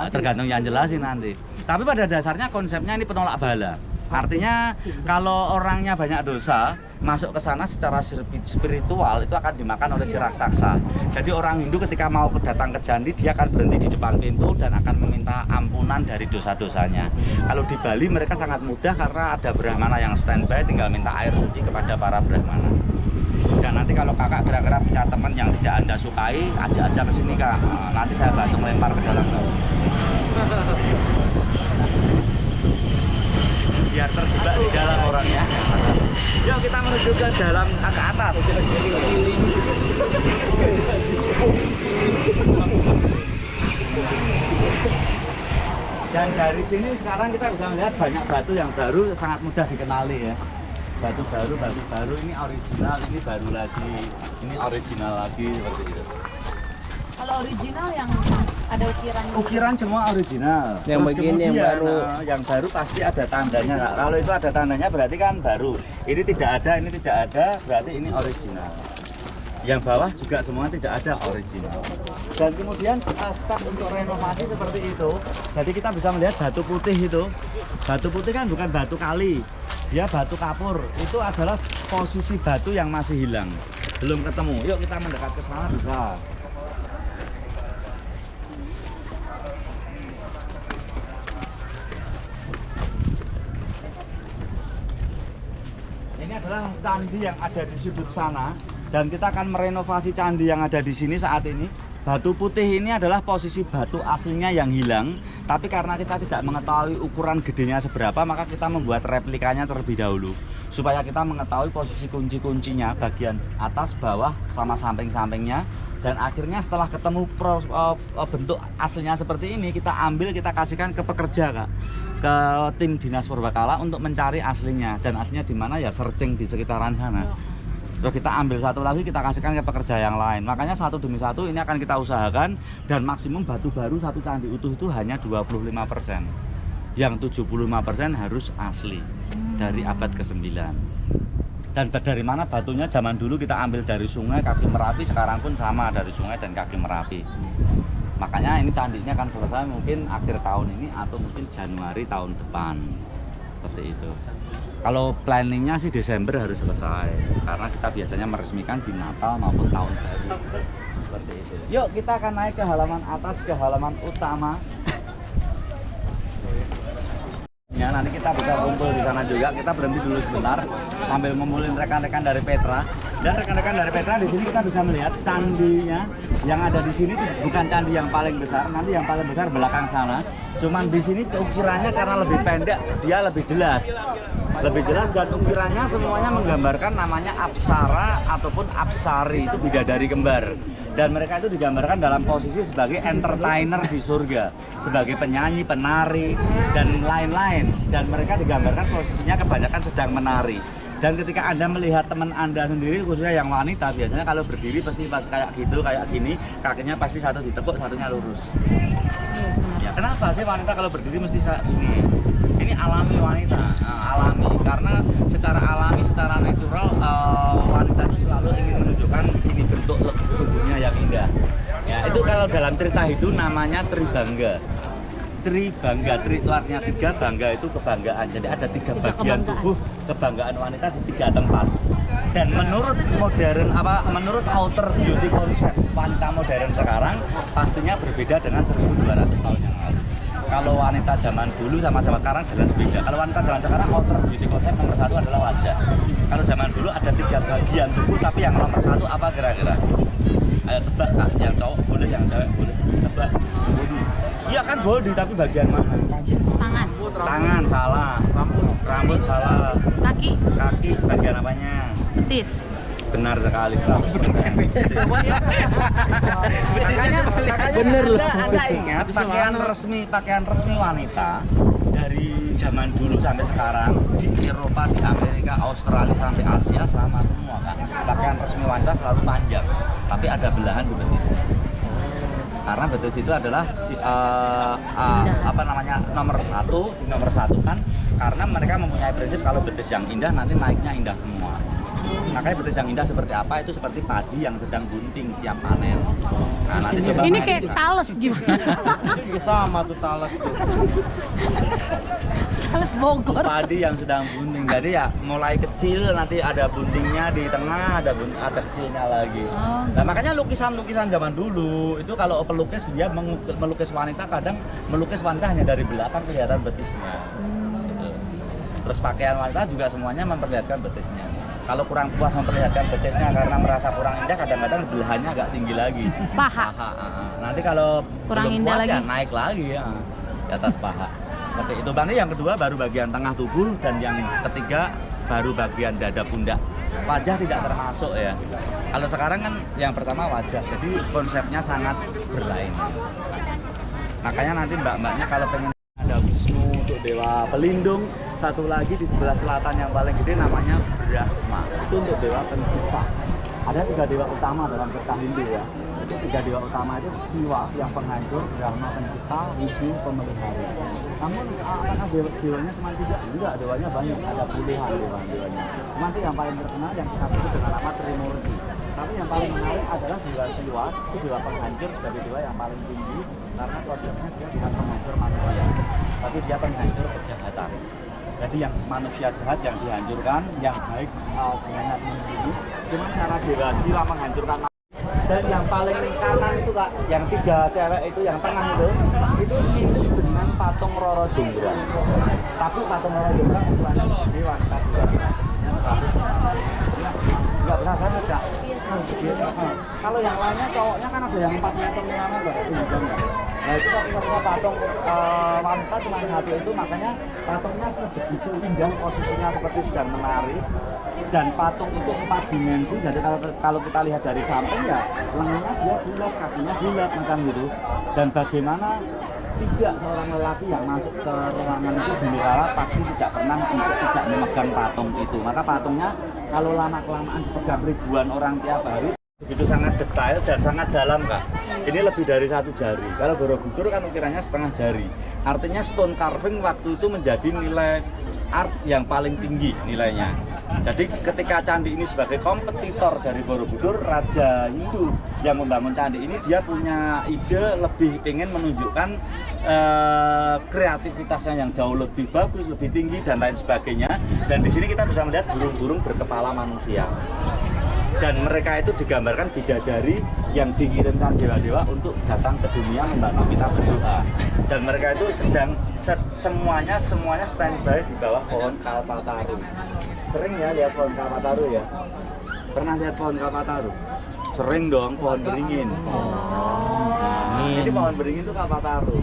Tergantung yang jelasin nanti. Tapi pada dasarnya konsepnya ini penolak bala. Artinya kalau orangnya banyak dosa masuk ke sana secara spiritual itu akan dimakan oleh si raksasa. Jadi orang Hindu ketika mau datang ke candi dia akan berhenti di depan pintu dan akan meminta ampunan dari dosa-dosanya. Kalau di Bali mereka sangat mudah karena ada brahmana yang standby, tinggal minta air suci kepada para brahmana. Dan nanti kalau kakak kira-kira punya teman yang tidak Anda sukai, ajak aja ke sini kak. Nanti saya bantu melempar ke dalam. Biar terjebak di dalam orangnya. Yuk kita menuju ke dalam ke atas. Dan dari sini sekarang kita bisa melihat banyak batu yang baru sangat mudah dikenali ya. Batu baru ini original, ini baru lagi, ini original lagi seperti itu. Kalau original yang ada ukiran. Ukiran semua original. Yang Terus begini yang kemudian, baru. Yang baru pasti ada tandanya. Nah, kalau itu ada tandanya berarti kan baru. Ini tidak ada, berarti ini original. Yang bawah juga semua tidak ada original. Dan kemudian step untuk renovasi seperti itu. Jadi kita bisa melihat batu putih itu. Batu putih kan bukan batu kali, dia batu kapur. Itu adalah posisi batu yang masih hilang, belum ketemu. Yuk kita mendekat ke sana bisa. Ini adalah candi yang ada di sudut sana dan kita akan merenovasi candi yang ada di sini saat ini. Batu putih ini adalah posisi batu aslinya yang hilang, tapi karena kita tidak mengetahui ukuran gedenya seberapa, maka kita membuat replikanya terlebih dahulu supaya kita mengetahui posisi kunci-kuncinya, bagian atas, bawah, sama samping-sampingnya. Dan akhirnya setelah ketemu bentuk aslinya seperti ini, kita ambil, kita kasihkan ke pekerja kak, ke tim dinas purbakala untuk mencari aslinya. Dan aslinya di mana ya searching di sekitaran sana. Terus kita ambil satu lagi, kita kasihkan ke pekerja yang lain. Makanya satu demi satu ini akan kita usahakan. Dan maksimum batu baru satu candi utuh itu hanya 25%. Yang 75% harus asli dari abad ke-9. Dan dari mana batunya? Zaman dulu kita ambil dari sungai Kaki Merapi, sekarang pun sama dari sungai dan Kaki Merapi. Makanya ini candinya akan selesai mungkin akhir tahun ini atau mungkin Januari tahun depan. Seperti itu. Kalau planningnya sih Desember harus selesai, karena kita biasanya meresmikan di Natal maupun tahun baru. Seperti itu. Yuk kita akan naik ke halaman atas, ke halaman utama. Ya, nanti kita bisa kumpul di sana juga. Kita berhenti dulu sebentar sambil ngumpulin rekan-rekan dari Petra. Dan rekan-rekan dari Petra di sini kita bisa melihat candinya yang ada di sini bukan candi yang paling besar. Nanti yang paling besar belakang sana. Cuman di sini ukurannya karena lebih pendek, dia lebih jelas. Lebih jelas dan ukirannya semuanya menggambarkan namanya Apsara ataupun Apsari, itu bidadari kembar. Dan mereka itu digambarkan dalam posisi sebagai entertainer di surga, sebagai penyanyi, penari, dan lain-lain. Dan mereka digambarkan posisinya kebanyakan sedang menari. Dan ketika Anda melihat teman Anda sendiri, khususnya yang wanita, biasanya kalau berdiri pasti pas kayak gitu, kayak gini, kakinya pasti satu ditekuk, satunya lurus. Ya, kenapa sih wanita kalau berdiri mesti kayak gini? Ini alami wanita, alami. Karena secara alami, secara natural, wanita itu selalu ingin menunjukkan ini bentuk tubuhnya yang indah. Ya, itu kalau dalam cerita Hindu namanya Tribangga. Tribangga, tri itu artinya 3, bangga itu kebanggaan. Jadi ada 3 bagian tubuh kebanggaan wanita di 3 tempat. Dan menurut menurut outer beauty konsep wanita modern sekarang pastinya berbeda dengan 1200 tahun yang lalu. Kalau wanita zaman dulu sama zaman sekarang jelas beda. Kalau wanita zaman sekarang outer beauty konsep nomor 1 adalah wajah. Kalau zaman dulu ada 3 bagian tubuh, tapi yang nomor 1 apa kira-kira? Ayo tebak kak, yang cowok boleh, yang cewek boleh. Tebak. Body. Iya kan body, tapi bagian mana? Tangan. Tangan salah. Rambut salah. Kaki. Kaki bagian apanya? Betis. Benar sekali, 100%. Makanya Bener loh. Anda ingat pakaian resmi wanita dari zaman dulu sampai sekarang di Eropa, di Amerika, Australia sampai Asia sama semua kan. Pakaian resmi wanita selalu panjang, tapi ada belahan di betisnya. Karena betis itu adalah nomor satu kan, karena mereka mempunyai prinsip kalau betis yang indah nanti naiknya indah semua. Makanya betis yang indah seperti apa? Itu seperti padi yang sedang bunting siap panen. Nah, nanti coba Ini kayak Thales gimana? Sama tuh talas tuh. Thales Bogor. Padi yang sedang bunting. Jadi ya mulai kecil nanti ada buntingnya di tengah, ada kecilnya lagi. Nah, makanya lukisan-lukisan zaman dulu itu kalau pelukis dia melukis wanita, kadang melukis wanita hanya dari belakang kelihatan betisnya. Gitu. Terus pakaian wanita juga semuanya memperlihatkan betisnya. Kalau kurang puas memperlihatkan betisnya karena merasa kurang indah, kadang-kadang belahannya agak tinggi lagi. Paha. Nanti kalau Kurang belum indah puas, lagi. ya naik lagi ya di atas paha. Seperti itu. Nanti yang kedua baru bagian tengah tubuh, dan yang ketiga baru bagian dada pundak. Wajah tidak termasuk ya. Kalau sekarang kan yang pertama wajah, jadi konsepnya sangat berlainan. Makanya nanti mbak-mbaknya kalau pengen ada Wisnu untuk dewa pelindung, satu lagi di sebelah selatan yang paling gede namanya Brahma, itu untuk dewa pencipta. Ada 3 dewa utama dalam kisah Hindu ya. Itu 3 dewa utama itu Siwa yang penghancur, Brahma pencipta, Wisnu pemelihara. Namun apakah dewanya cuma 3? Enggak, dewanya banyak, ada puluhan dewanya. Cuma yang paling terkenal yang kita sebut dengan nama Trimurti. Tapi yang paling menarik adalah dewa Siwa, itu dewa penghancur sebagai dewa yang paling tinggi karena konsepnya dia bukan penghancur manusia, tapi dia penghancur kejahatan. Jadi yang manusia jahat yang dihancurkan, yang baik sebenarnya dilindungi. Cuma cara dewa Siwa menghancurkan. Dan yang paling kanan itu Kak, yang 3 cewek itu yang tengah itu mirip dengan patung Roro Jonggrang. Tapi patung Roro Jonggrang ukurannya segede, wanita nggak besar banget Kak. Kalau yang lainnya cowoknya kan ada yang 4 meter 5 meter itu juga enggak. Nah itu kalau patung wanita cuma 1 itu, makanya patungnya sebegitu indah, posisinya seperti sedang menari. Dan patung itu 4 dimensi, jadi kalau kita lihat dari samping ya lengannya dia bulat, kakinya bulat macam gitu. Dan bagaimana tidak seorang lelaki yang masuk ke ruangan itu Jendela pasti tidak pernah untuk tidak memegang patung itu. Maka patungnya kalau lama-kelamaan dipegang ribuan orang tiap hari, begitu sangat detail dan sangat dalam Kak. Ini lebih dari 1 jari. Kalau Borobudur kan ukirannya setengah jari. Artinya stone carving waktu itu menjadi nilai art yang paling tinggi nilainya. Jadi ketika candi ini sebagai kompetitor dari Borobudur, Raja Hindu yang membangun candi ini dia punya ide lebih ingin menunjukkan kreativitasnya yang jauh lebih bagus, lebih tinggi dan lain sebagainya. Dan di sini kita bisa melihat burung-burung berkepala manusia. Dan mereka itu digambarkan bidadari yang dikirimkan dewa-dewa untuk datang ke dunia membantu kita berdoa. Dan mereka itu sedang semuanya standby di bawah pohon kalpataru. Sering ya lihat pohon kalpataru ya? Pernah lihat pohon kalpataru? Sering dong, pohon beringin. Nah, ini pohon beringin itu kalpataru.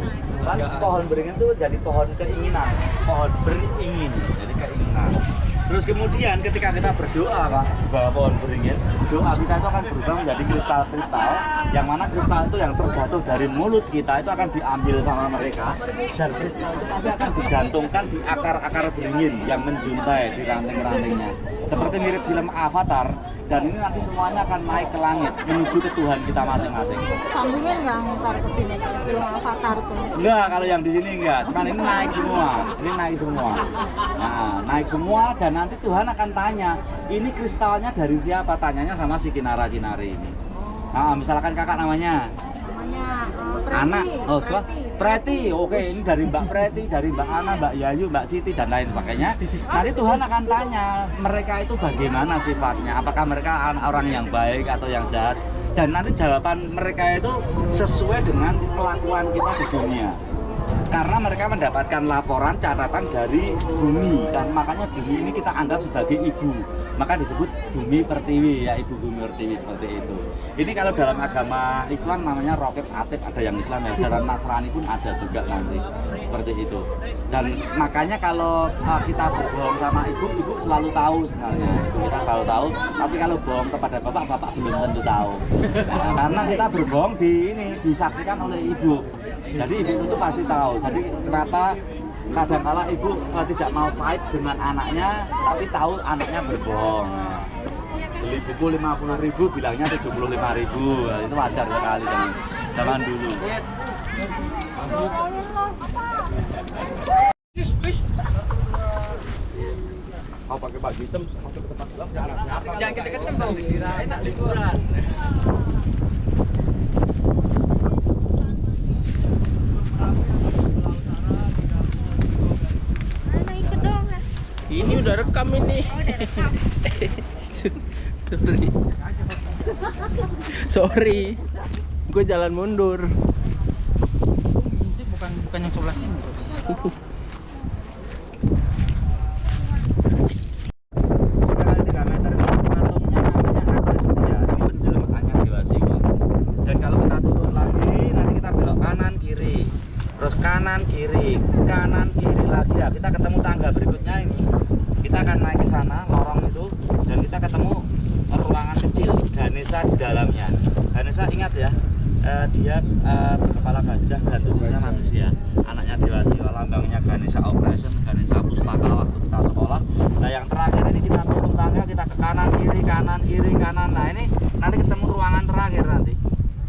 Kan pohon beringin itu jadi pohon keinginan, pohon beringin, jadi keinginan. Terus kemudian ketika kita berdoa Pak, di bawah pohon beringin, doa kita itu akan berubah menjadi kristal-kristal, yang mana kristal itu yang terjatuh dari mulut kita itu akan diambil sama mereka, dan kristal itu nanti akan digantungkan di akar-akar beringin yang menjuntai di ranting-rantingnya. Seperti mirip film Avatar, dan ini nanti semuanya akan naik ke langit menuju ke Tuhan kita masing-masing. Sambungin nggak ntar ke sini film Avatar tuh? Enggak, kalau yang di sini enggak, cuman ini naik semua. Ini naik semua. Nah, naik semua dan nanti Tuhan akan tanya, ini kristalnya dari siapa? Tanyanya sama si Kinara-Kinari ini. Nah, misalkan kakak namanya Preti. Anak, oh Preti, oke, ini dari Mbak Preti, dari Mbak Ana, Mbak Yayu, Mbak Siti dan lain sebagainya. Nanti Tuhan akan tanya mereka itu bagaimana sifatnya, apakah mereka orang yang baik atau yang jahat, dan nanti jawaban mereka itu sesuai dengan kelakuan kita di dunia. Karena mereka mendapatkan laporan catatan dari bumi, dan makanya bumi ini kita anggap sebagai ibu, maka disebut bumi pertiwi, ya ibu bumi pertiwi seperti itu. Ini kalau dalam agama Islam namanya Rokib Atib, ada yang Islam ya, dalam Nasrani pun ada juga nanti seperti itu. Dan makanya kalau kita berbohong sama ibu selalu tahu sebenarnya, ibu kita selalu tahu. Tapi kalau bohong kepada bapak belum tentu tahu. Nah, karena kita berbohong disaksikan oleh ibu. Jadi ibu itu pasti tahu. Jadi kenapa kadangkala ibu tidak mau fight dengan anaknya, tapi tahu anaknya berbohong. Beli buku 50.000 bilangnya 75.000. Nah, itu wajar sekali zaman dulu. Mau pakai baju hitam masuk ke tempat gelap jangan kenceng dong. Enak liburan. Mana ikut dong? Ini udah rekam ini. Sorry. Gue jalan mundur. Bukan yang sebelah sini. Kanan kiri lagi ya, kita ketemu tangga berikutnya ini, kita akan naik ke sana lorong itu dan kita ketemu ruangan kecil Ganesha di dalamnya. Ganesha ingat ya, dia berkepala gajah dan tubuhnya manusia, anaknya Dewa Siwa, lambangnya Ganesha Operation, Ganesha Pustaka waktu kita sekolah. Nah yang terakhir ini kita turun tangga, kita ke kanan kiri kanan. Nah ini nanti ketemu ruangan terakhir nanti.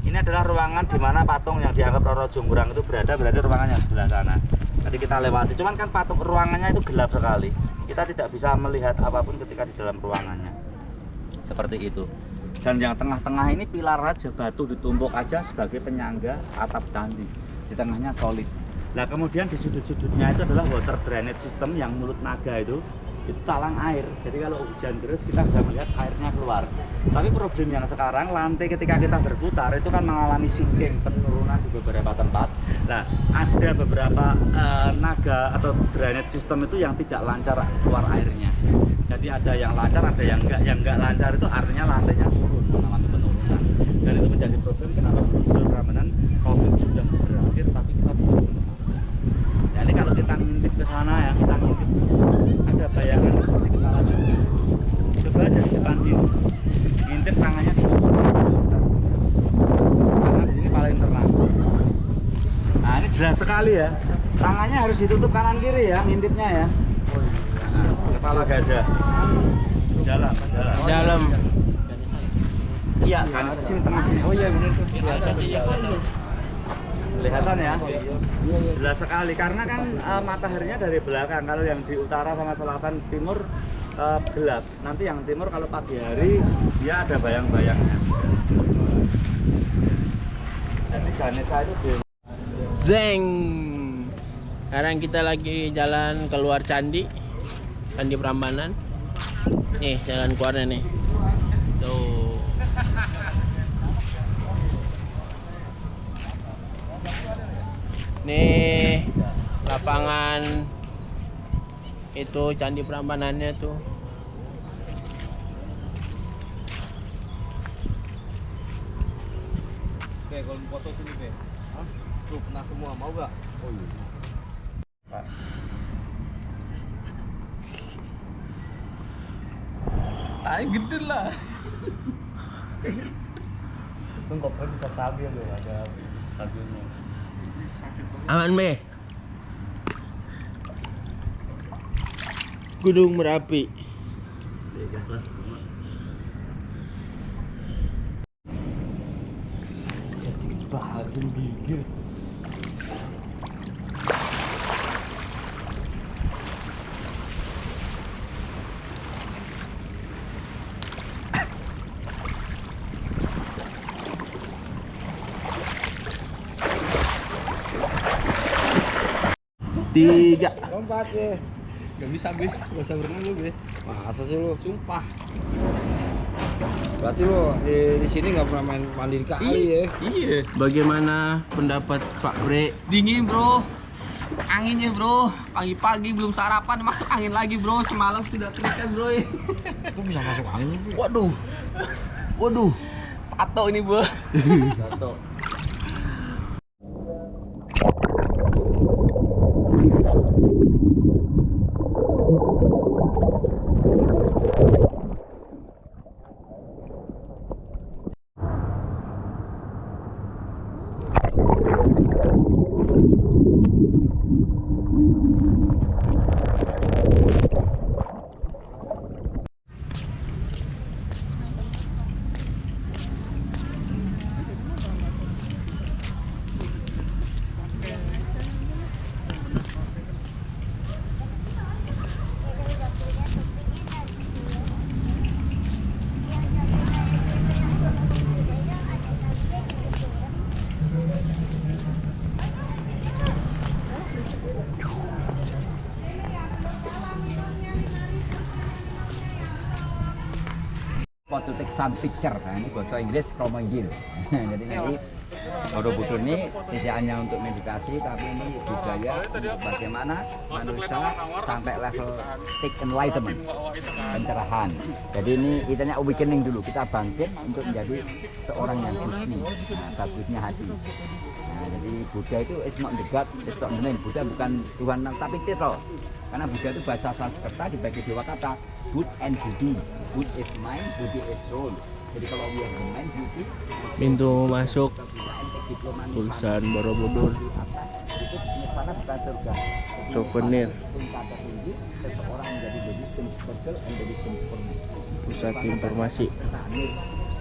Ini adalah ruangan di mana patung yang dianggap Roro Jonggrang itu berada, berarti ruangannya sebelah sana. Tadi kita lewati, cuman kan patung ruangannya itu gelap sekali. Kita tidak bisa melihat apapun ketika di dalam ruangannya. Seperti itu. Dan yang tengah-tengah ini pilar aja, batu ditumpuk aja sebagai penyangga atap candi. Di tengahnya solid. Nah kemudian di sudut-sudutnya itu adalah water drainage system yang mulut naga itu talang air. Jadi kalau hujan deras kita bisa melihat airnya keluar. Tapi problem yang sekarang lantai ketika kita berputar itu kan mengalami sinking, penurunan di beberapa tempat. Nah ada beberapa naga atau drainage system itu yang tidak lancar keluar airnya. Jadi ada yang lancar, ada yang enggak. Yang enggak lancar itu artinya lantainya turun, mengalami penurunan. Dan itu menjadi problem kenapa belum Ramadan COVID sudah berakhir tapi kita belum. Jadi kalau kita ngintip ke sana ya, kita ngintip ada bayangan seperti kepala gajah. Coba aja di depan ini, ngintip tangannya di karena di sini paling terang. Nah ini jelas sekali ya, tangannya harus ditutup kanan kiri ya, ngintipnya ya. Nah, kepala gajah. Dalam. Iya, kan sini tengah sini. Oh iya benar tuh. Kelihatan ya, jelas sekali karena kan mataharinya dari belakang. Kalau yang di utara sama selatan timur gelap, nanti yang timur kalau pagi hari dia ada bayang-bayangnya. Jadi Ganesha itu Zeng. Sekarang kita lagi jalan keluar Candi Prambanan. Nih jalan keluarnya nih. Tuh. Nih lapangan itu Candi Prambanannya tuh. Oke, kalau mau foto sini, Be. Hah? Tuh, pernah semua, mau gak? Oh iya. Pak. Ayo gede lah. Itu kopnya bisa stabil loh, ada stabilnya. Aman be. Gunung Merapi. gas lah. Jadi bahagia gigil. Tiga. Lompat ya. Gak bisa be, gak usah berenang lu be. Masa sih lu? Sumpah. Berarti lu di sini nggak pernah main mandi di kali ya? Iya. Bagaimana pendapat Pak Bre? Dingin bro. Anginnya bro. Pagi-pagi belum sarapan masuk angin lagi bro. Semalam sudah keringat bro. Kok bisa masuk angin? Waduh. Waduh. Tato ini bro. Tato. to take some picture. Nah, ini bahasa Inggris kromonggil. Jadi nanti Borobudur ini tidak hanya untuk meditasi, tapi ini budaya untuk bagaimana manusia sampai level take enlightenment, pencerahan. Jadi ini kitanya awakening dulu, kita bangkit untuk menjadi seorang yang Buddhi. Nah, bagusnya hati. Nah, jadi Buddha itu is not the God, is not the name. Buddha bukan Tuhan tapi titel. Karena Buddha itu bahasa Sanskerta dibagi dua kata, Bud and Buddhi. Bud is mind, Buddhi is soul. Jadi kalau we have the mind, beauty, Pintu masuk tulisan Borobudur. itu nirvana bukan surga. Souvenir. Tingkat tertinggi seseorang menjadi the wisdom circle and the wisdom superman. Pusat informasi. Nah, nir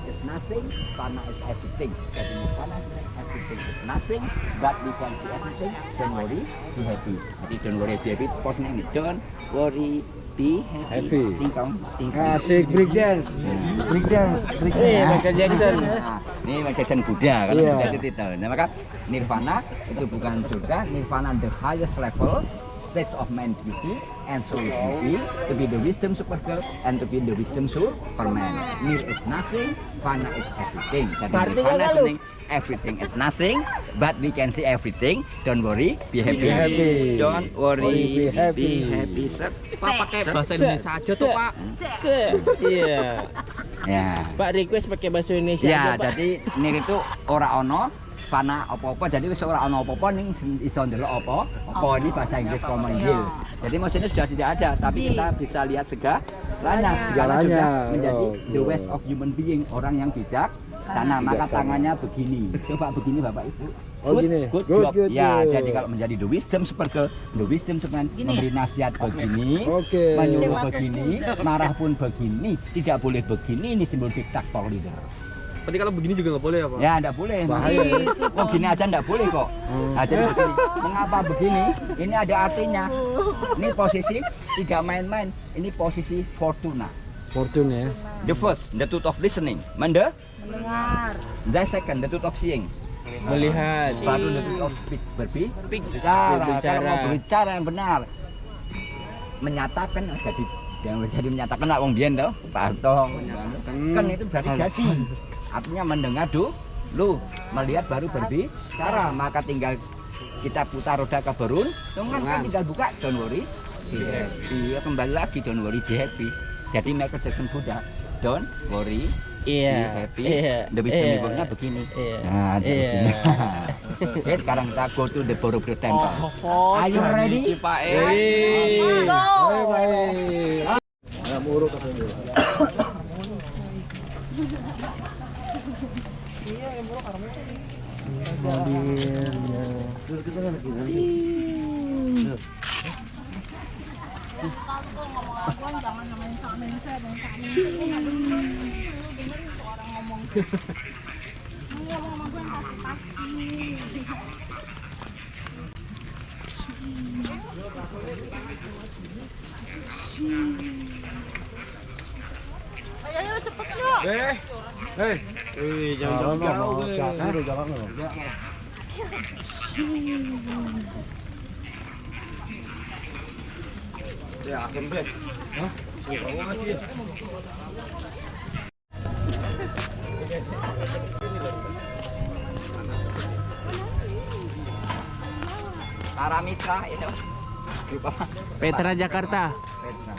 is nothing, fana is everything. Jadi nirvana everything is nothing, but we can see everything. Don't worry, be happy. Jadi don't worry, be happy. Posnya ini don't worry, be happy. Tingkong. Asik breakdance. Breakdance. Michael Jackson. Nah, ini Michael Jackson Buddha kan, Buddha itu titel. Nah, maka nirvana itu bukan surga, nirvana the highest level, stage of mind beauty and soul beauty, to be the wisdom supergirl and to be the wisdom superman. Nir is nothing, fana is everything. Jadi nirvana is nothing, everything is nothing, but we can see everything. Don't worry, be happy. Be happy. Don't worry, Be happy. be happy. Set. Pak pakai bahasa Indonesia aja tuh Pak. Iya. Ya. Pak request pakai bahasa Indonesia Ya, aja, Pak. jadi nir itu ora ono, fana apa-apa, jadi wis ora ono apa-apa ning iso ndelok apa. Apa ini bahasa Inggris kromonggil. Jadi maksudnya sudah tidak ada, tapi kita bisa lihat segalanya sudah menjadi the best of human being, orang yang bijak. Karena maka tangannya begini. Coba begini Bapak Ibu. Oh, gini. Good Good, job. good, Ya, good. jadi kalau menjadi the wisdom supergirl, the wisdom superman, memberi nasihat begini, Oke. menyuruh begini, marah pun begini, tidak boleh begini, ini simbol diktator leader. Berarti kalau begini juga nggak boleh ya Pak? Ya, enggak boleh. Bahaya. Kok gini aja enggak boleh kok. Nah, jadi begini. Mengapa begini? Ini ada artinya. Ini posisi tidak main-main. Ini posisi fortuna. Fortune ya. The first, the truth of listening. Mendengar. The second, the truth of seeing. Melihat. Baru the truth of speech, berbicara. Kalau mau berbicara yang benar, menyatakan jadi menyatakan lah wong biyen toh, Pak Harto kan itu berarti jadi. Artinya mendengar dulu, melihat baru berbicara. Maka tinggal kita putar roda ke berun, kan tinggal buka, don't worry, be happy. Kembali lagi, don't worry, be happy. Jadi Michael Jackson Buddha, don't worry, be happy. The wisdom ibunya begini. Nah, begini. Oke, sekarang kita go to the Borobudur Temple. Are you ready? Pak Baik. Alam urut katanya. Terus kita kan Jangan ngomong sama saya, dengerin tuh orang ngomong. Ngomong sama gue yang pasti. Ayo cepet yuk. jauh-jauh. Jalan. Ya, akhirnya deh. Hah? Kamu masih. Paramitra itu. Petra Jakarta. Petra.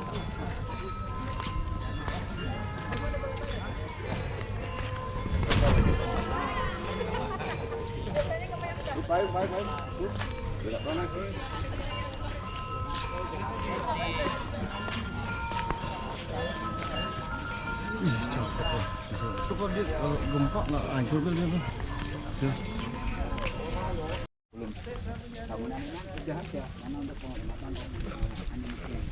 Itu kok dia kalau gempa nggak hancur kan dia? Belum. Bangunannya sudah ada, karena untuk penghormatan angin mesin.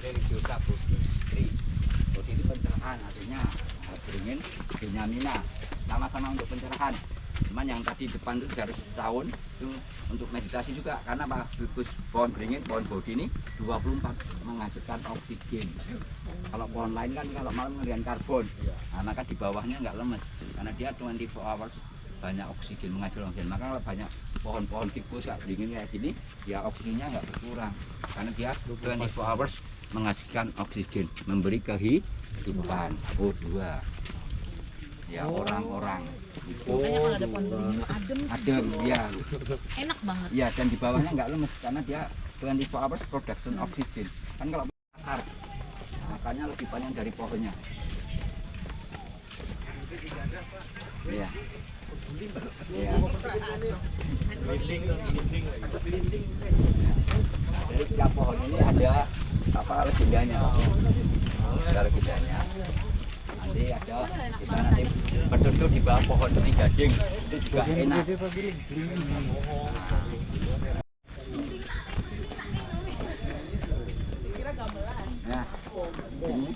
Religiosa Bodhi itu pencerahan artinya beringin Benyamina sama-sama untuk pencerahan. Cuman yang tadi depan itu 300 tahun itu untuk meditasi juga, karena bagus pohon beringin, pohon bodi ini 24 menghasilkan oksigen. Kalau pohon lain kan kalau malam menghasilkan karbon, nah, maka di bawahnya nggak lemes karena dia 24 hours banyak oksigen, menghasilkan oksigen. Maka kalau banyak pohon-pohon tikus kayak beringin kayak gini, ya oksigennya nggak berkurang karena dia 24 hours menghasilkan oksigen, memberi kehidupan. O2 ya orang-orang itu Ada pohon beringin adem ya enak banget. ya, dan di bawahnya nggak lemes karena dia 24 hours production oksigen. Kan kalau akar akarnya lebih banyak dari pohonnya ya. Ya. Jadi setiap pohon ini ada apa legendanya, nanti ada kita nanti berduduk di bawah pohon ini gading itu juga enak. Nah, ini.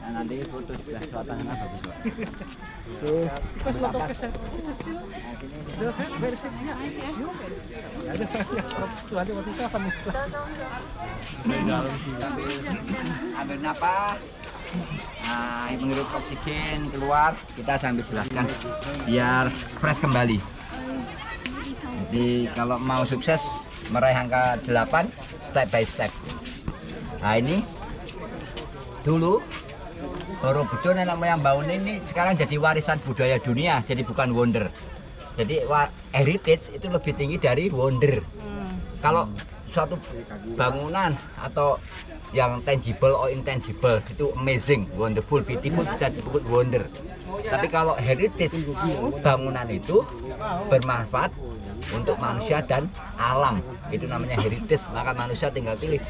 Nah, nanti foto sebelah selatan sana bagus Pak. Terus foto ke still. Ambil napas. Nah, menghirup oksigen keluar, kita sambil jelaskan biar fresh kembali. Jadi kalau mau sukses meraih angka 8 step by step. Nah, ini dulu Borobudur nenek moyang bangun ini sekarang jadi warisan budaya dunia, jadi bukan wonder. Jadi heritage itu lebih tinggi dari wonder. Kalau suatu bangunan atau yang tangible or intangible itu amazing, wonderful, beautiful bisa disebut wonder. Tapi kalau heritage bangunan itu bermanfaat untuk manusia dan alam, itu namanya heritage. Maka manusia tinggal pilih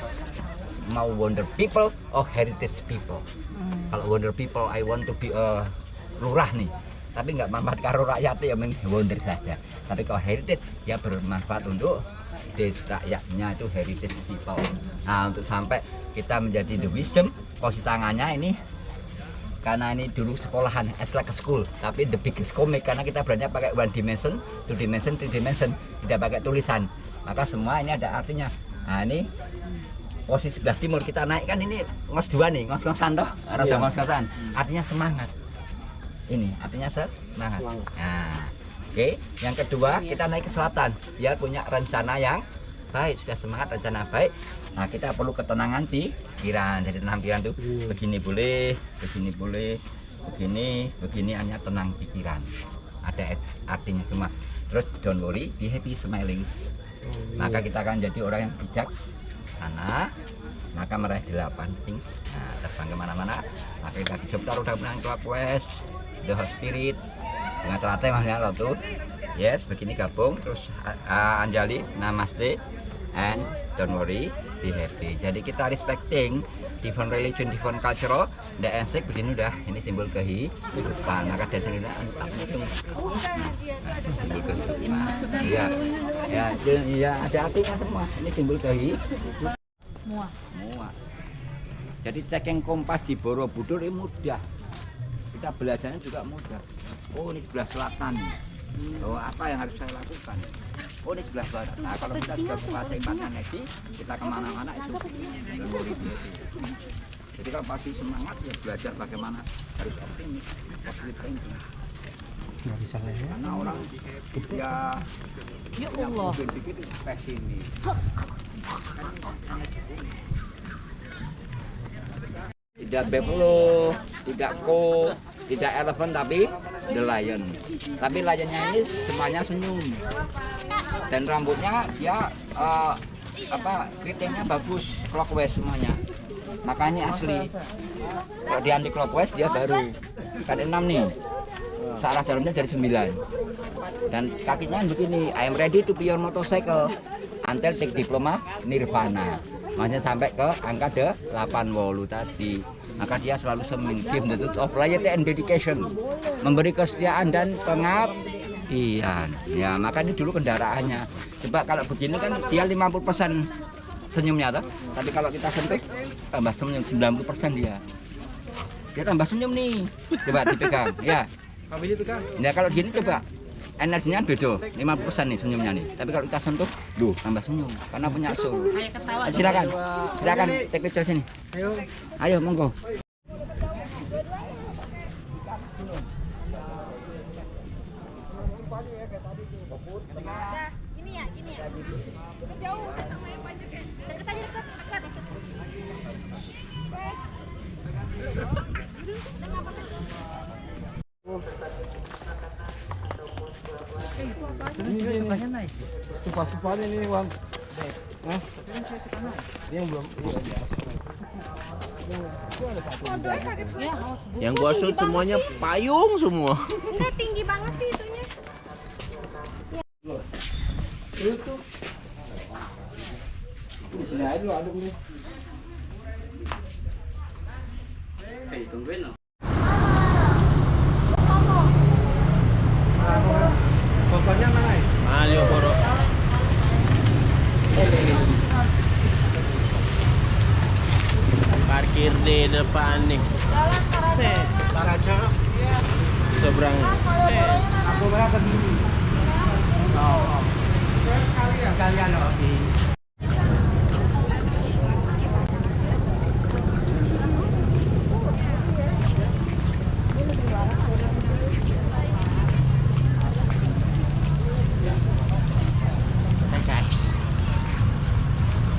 mau wonder people or heritage people. Kalau wonder people, I want to be a lurah nih, tapi nggak manfaat karo rakyat ya wonder saja. Tapi kalau heritage ya bermanfaat untuk desa rakyatnya, itu heritage people. Nah, untuk sampai kita menjadi the wisdom, posisi tangannya ini karena ini dulu sekolahan as like a school, tapi the biggest comic karena kita berani pakai 1 dimension, 2 dimension, 3 dimension, tidak pakai tulisan. Maka semua ini ada artinya. Nah, ini posisi sebelah timur kita naik kan ini ngos 2 nih, ngos-ngosan toh, rada ngos-ngosan. Artinya semangat. Ini artinya semangat. Nah, oke. Yang kedua kita naik ke selatan, biar punya rencana yang baik, sudah semangat rencana baik. Nah, kita perlu ketenangan pikiran. Jadi tenang pikiran tuh begini boleh, begini boleh, begini hanya tenang pikiran. Ada artinya semua. Terus don't worry, be happy, smiling. Maka kita akan jadi orang yang bijak sana, maka meraih 8 ting. Nah, terbang kemana-mana. Maka kita diseputar udah menang clockwise, the hot spirit dengan teratai maksudnya lo tuh. Yes, begini gabung terus Anjali, namaste, and don't worry, be happy. Jadi kita respecting different religion, different culture, the ansik begini udah, ini simbol kehidupan. Maka dasar ini entah itu simbol kehidupan. Ya, ada artinya semua. Ini simbol kehidupan. Semua. Jadi cekeng kompas di Borobudur ini mudah. Kita belajarnya juga mudah. Oh, ini sebelah selatan. Oh, apa yang harus saya lakukan? Oh, ini sebelah barat. Nah, kalau kita sudah menguasai magnetik, kita kemana-mana itu jadi kalau pasti semangat ya belajar bagaimana harus optimis, positive thinking. Nggak bisa lewat. Karena orang ya Allah dikit pesimis. Tidak buffalo, tidak ko, tidak elephant, tapi the lion. Tapi lionnya ini semuanya senyum dan rambutnya dia keritingnya bagus, clockwise semuanya. Makanya asli. Kalau di anti clockwise dia baru kan 6 nih. Searah jalannya dari 9. Dan kakinya begini, I am ready to be your motorcycle until take diploma nirvana. Maksudnya sampai ke angka 8 wolu tadi. Maka dia selalu give the truth of loyalty and dedication, memberi kesetiaan dan pengabdian. Ya, maka ini dulu kendaraannya. Coba kalau begini kan dia 50% senyumnya toh. Tapi kalau kita sentuh tambah senyum 90% dia. Dia tambah senyum nih. Coba dipegang. Ya. Kamu pegang. Ya kalau gini coba. energinya beda 50% nih senyumnya nih. Tapi kalau kita sentuh, tambah senyum karena punya soul. Silakan take picture sini. Ayo monggo. Ini ya. Udah jauh sama yang panjangnya. Deket aja deket. Stupa-stupanya ini Bang. Ini yang belum Yang gua shoot semuanya payung semua. Enggak tinggi banget sih itunya. di sini aja dulu adem nih. Tungguin loh. Pokoknya naik. Malioboro. Parkir di depan nih. Taraja. Seberang. Aku berapa gini? Oh. Kalian loh.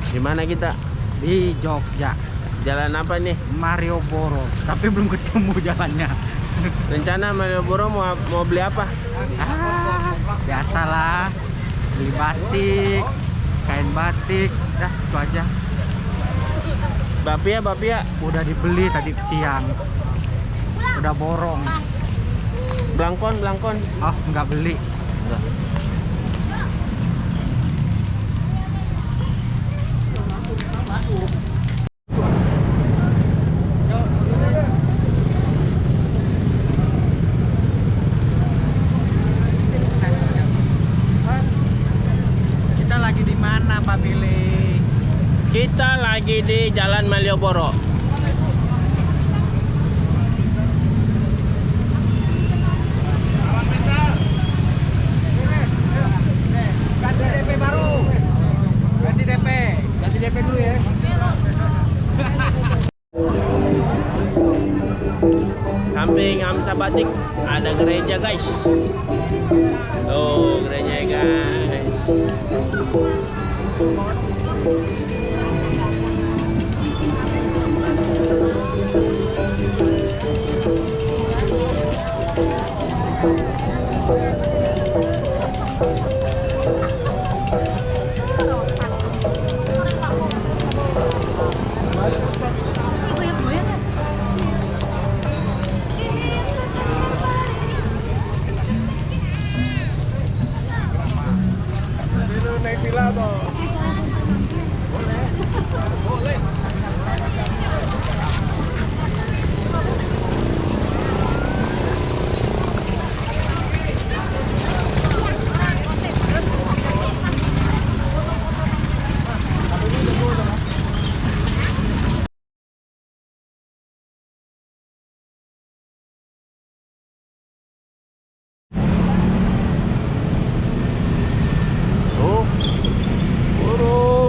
Di mana kita? Di Jogja. Jalan apa nih? Malioboro. Tapi belum ketemu jalannya. Rencana Malioboro mau beli apa? Biasalah. Beli batik, kain batik, dah itu aja. Bapia. Udah dibeli tadi siang. Udah borong. Blangkon. Oh, nggak beli. Enggak. Kita lagi di mana, Pak Billy? Kita lagi di Jalan Malioboro. Ganti DP baru. Ganti DP dulu ya. Samping Amsa Batik ada gereja, guys. Tuh, gereja, guys.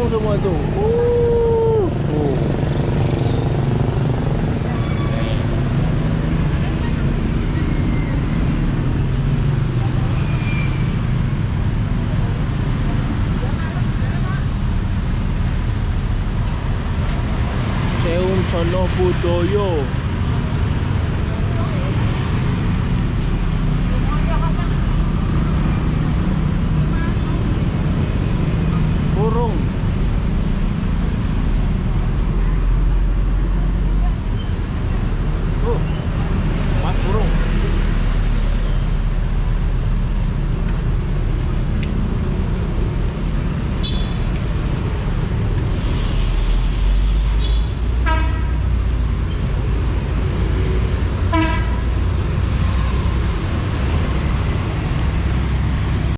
Semua tuh. Seun Sono Budoyo.